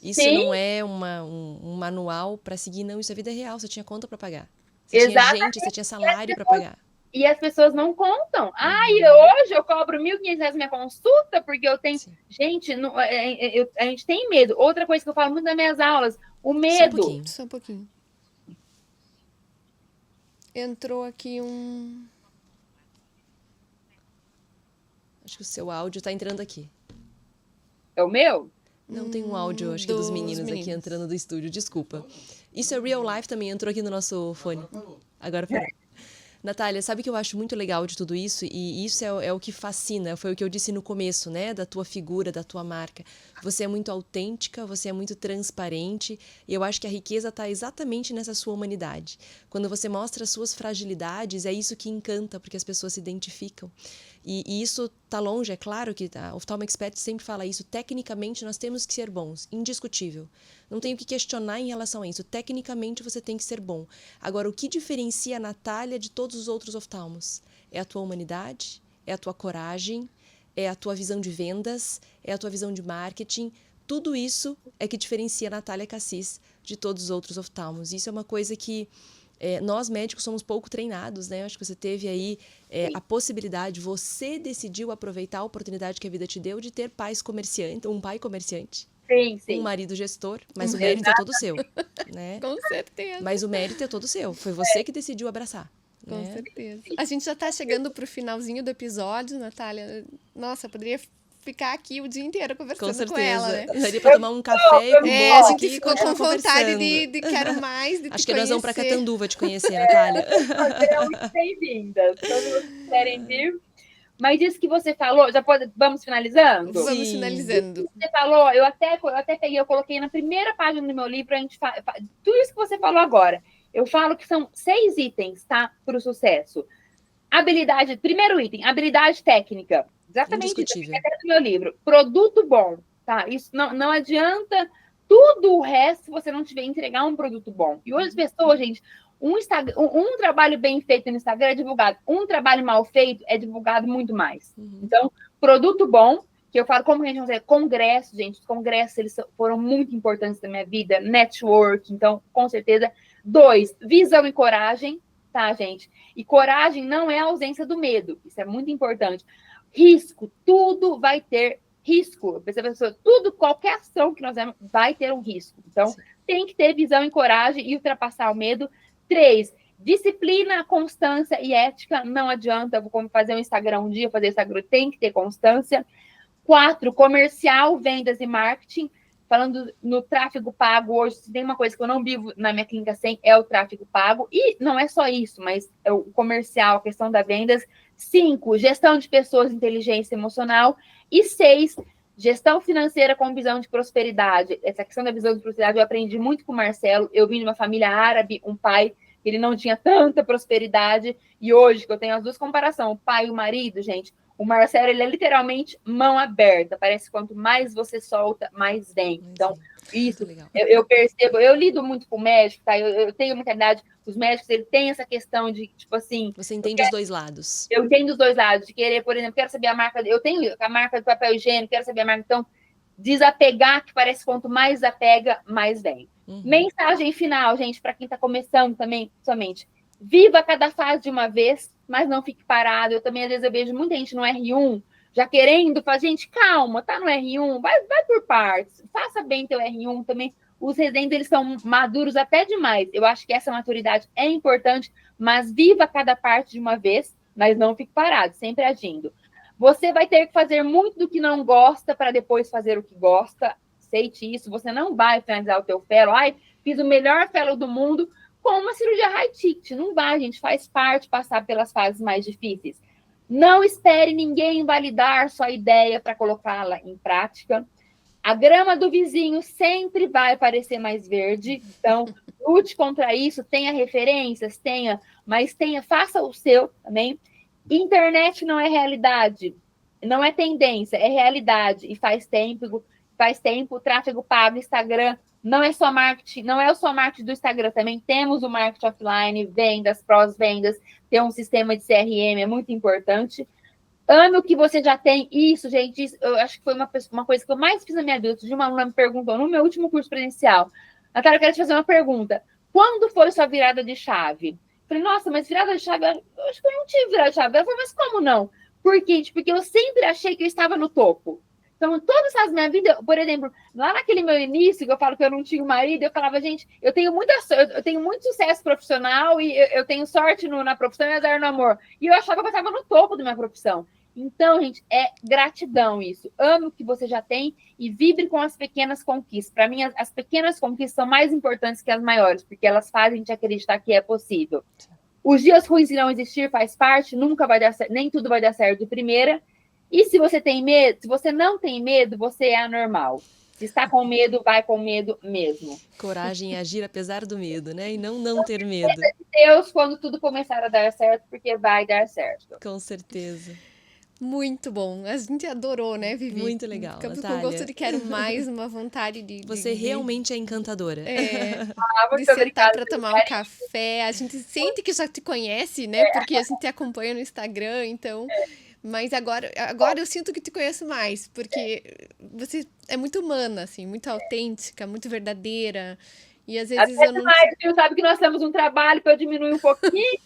Isso Sim. Não é um manual para seguir, não. Isso é vida real. Você tinha conta para pagar. Você tinha gente, você tinha salário para pagar. E as pessoas não contam. Hoje eu cobro R$1.500 minha consulta, porque eu tenho... Sim. Gente, a gente tem medo. Outra coisa que eu falo muito nas minhas aulas, o medo. Só um pouquinho. Entrou aqui um... Acho que o seu áudio está entrando aqui. É o meu? Não, tem um áudio, acho que dos meninos aqui entrando do estúdio, desculpa. Isso é real life também, entrou aqui no nosso fone. Agora parou. Natália, sabe o que eu acho muito legal de tudo isso? E isso é o que fascina, foi o que eu disse no começo, né? Da tua figura, da tua marca. Você é muito autêntica, você é muito transparente, e eu acho que a riqueza está exatamente nessa sua humanidade. Quando você mostra as suas fragilidades, é isso que encanta, porque as pessoas se identificam. E isso está longe, é claro que a Oftalmo Expert sempre fala isso, tecnicamente nós temos que ser bons, indiscutível. Não tenho que questionar em relação a isso, tecnicamente você tem que ser bom. Agora, o que diferencia a Natália de todos os outros oftalmos? É a tua humanidade, é a tua coragem, é a tua visão de vendas, é a tua visão de marketing. Tudo isso é que diferencia a Natália Cassis de todos os outros oftalmos. Isso é uma coisa que nós médicos somos pouco treinados, né? Acho que você teve aí a possibilidade, você decidiu aproveitar a oportunidade que a vida te deu de ter um pai comerciante. Sim. Um marido gestor, mas o mérito é todo seu, né? Com certeza. Mas o mérito é todo seu. Foi você que decidiu abraçar, Com né? certeza. A gente já está chegando para o finalzinho do episódio, Natália. Nossa, eu poderia ficar aqui o dia inteiro Com conversando com ela, certeza. né? Daria pra tomar um café e com A bolo gente aqui e ficou com continuar vontade conversando. de quero mais, de te Acho que nós vamos pra conhecer. Catanduva te conhecer, Natália. Serão muito bem-vindas. Quando vocês quiserem vir. Mas isso que você falou, vamos finalizando? Vamos Sim. finalizando. Você falou, eu até peguei, eu coloquei na primeira página do meu livro, a gente tudo isso que você falou agora. Eu falo que são 6 itens, tá? Para o sucesso. Habilidade, primeiro item, habilidade técnica. Exatamente isso, Indiscutível. até do meu livro. Produto bom, tá? Isso não adianta tudo o resto se você não tiver entregar um produto bom. E hoje as pessoas, gente, um trabalho bem feito no Instagram é divulgado. Um trabalho mal feito é divulgado muito mais. Então, produto bom, que eu falo, como a gente não sei, congresso, gente, os congressos, eles foram muito importantes na minha vida, network, então, com certeza. 2, visão e coragem, tá, gente? E coragem não é a ausência do medo, isso é muito importante. Risco, tudo vai ter risco. Tudo, qualquer ação que nós vemos vai ter um risco. Então, sim, tem que ter visão e coragem e ultrapassar o medo. 3, disciplina, constância e ética. Não adianta, eu vou fazer um Instagram um dia, fazer Instagram, tem que ter constância. 4, comercial, vendas e marketing. Falando no tráfego pago, hoje, se tem uma coisa que eu não vivo na minha clínica sem, é o tráfego pago. E não é só isso, mas é o comercial, a questão das vendas. 5, gestão de pessoas, inteligência emocional. E 6, gestão financeira com visão de prosperidade. Essa questão da visão de prosperidade eu aprendi muito com o Marcelo. Eu vim de uma família árabe, um pai, ele não tinha tanta prosperidade. E hoje, que eu tenho as duas comparações, o pai e o marido, gente, o Marcelo, ele é literalmente mão aberta. Parece que quanto mais você solta, mais vem. Então, isso, eu percebo. Eu lido muito com médico, tá? Eu tenho muita idade. Os médicos, ele tem essa questão de, tipo assim... Você entende os dois lados. Eu entendo os dois lados. De querer, por exemplo, quero saber a marca... Eu tenho a marca do papel higiênico, quero saber a marca. Então, desapegar, que parece que quanto mais apega, mais vem. Mensagem final, gente, para quem está começando também, somente. Viva cada fase de uma vez, mas não fique parado. Eu também, às vezes, eu vejo muita gente no R1 já querendo fazer, gente, calma, tá no R1, vai por partes, faça bem teu R1 também. Os residentes, eles são maduros até demais. Eu acho que essa maturidade é importante, mas viva cada parte de uma vez, mas não fique parado, sempre agindo. Você vai ter que fazer muito do que não gosta para depois fazer o que gosta. Aceite isso. Você não vai finalizar o teu fellow. Ai, fiz o melhor fellow do mundo com uma cirurgia high ticket. Não vai, gente. Faz parte passar pelas fases mais difíceis. Não espere ninguém validar sua ideia para colocá-la em prática. A grama do vizinho sempre vai parecer mais verde. Então, lute contra isso. Tenha referências, mas faça o seu também. Internet não é realidade, não é tendência, é realidade. E faz tempo, tráfego pago, Instagram, não é só marketing, não é só marketing do Instagram, também temos o marketing offline, vendas, pós-vendas, ter um sistema de CRM é muito importante. Ame o que você já tem. Isso, gente, isso, eu acho que foi uma coisa que eu mais fiz na minha vida. Uma aluna me perguntou no meu último curso presencial: Natália, eu quero te fazer uma pergunta. Quando foi sua virada de chave? Falei, nossa, mas virada de chave, eu acho que eu não tive virada de chave. Ela falou, mas como não? Por quê? Porque eu sempre achei que eu estava no topo. Então, todas as minhas vidas, por exemplo, lá naquele meu início, que eu falo que eu não tinha marido, eu falava, gente, eu tenho muito sucesso profissional e eu tenho sorte na profissão e azar no amor. E eu achava que eu estava no topo da minha profissão. Então, gente, é gratidão isso. Ame o que você já tem e vibre com as pequenas conquistas. Para mim, as pequenas conquistas são mais importantes que as maiores, porque elas fazem a gente acreditar que é possível. Os dias ruins irão existir, faz parte, nunca vai dar certo, nem tudo vai dar certo de primeira. E se você tem medo, se você não tem medo, você é anormal. Se está com medo, vai com medo mesmo. Coragem é agir apesar do medo, né? E não ter medo. Deus, quando tudo começar a dar certo, porque vai dar certo. Com certeza. Muito bom. A gente adorou, né, Vivi? Muito legal, Ficamos Natália. com gosto de quero mais, uma vontade de... Você realmente é encantadora. De sentar para tomar um café. A gente sente que já te conhece, né? Porque a gente te acompanha no Instagram, então... Mas agora eu sinto que te conheço mais, porque você é muito humana, assim, muito autêntica, muito verdadeira. E às vezes eu não... Sabe que nós temos um trabalho para eu diminuir um pouquinho,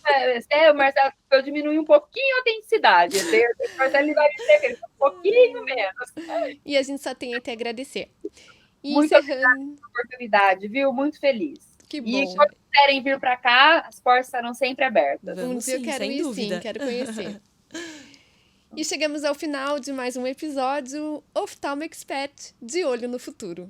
o Marcelo, para eu diminuir um pouquinho a autenticidade. O Marcelo vai dizer um pouquinho menos. E a gente só tem a te agradecer. E muito obrigada pela oportunidade, viu? Muito feliz. Que E bom. quando quiserem vir para cá, as portas estarão sempre abertas. Vamos dia eu sim, quero sem ir dúvida. sim, quero conhecer. E chegamos ao final de mais um episódio Oftalmo Expert, de olho no futuro.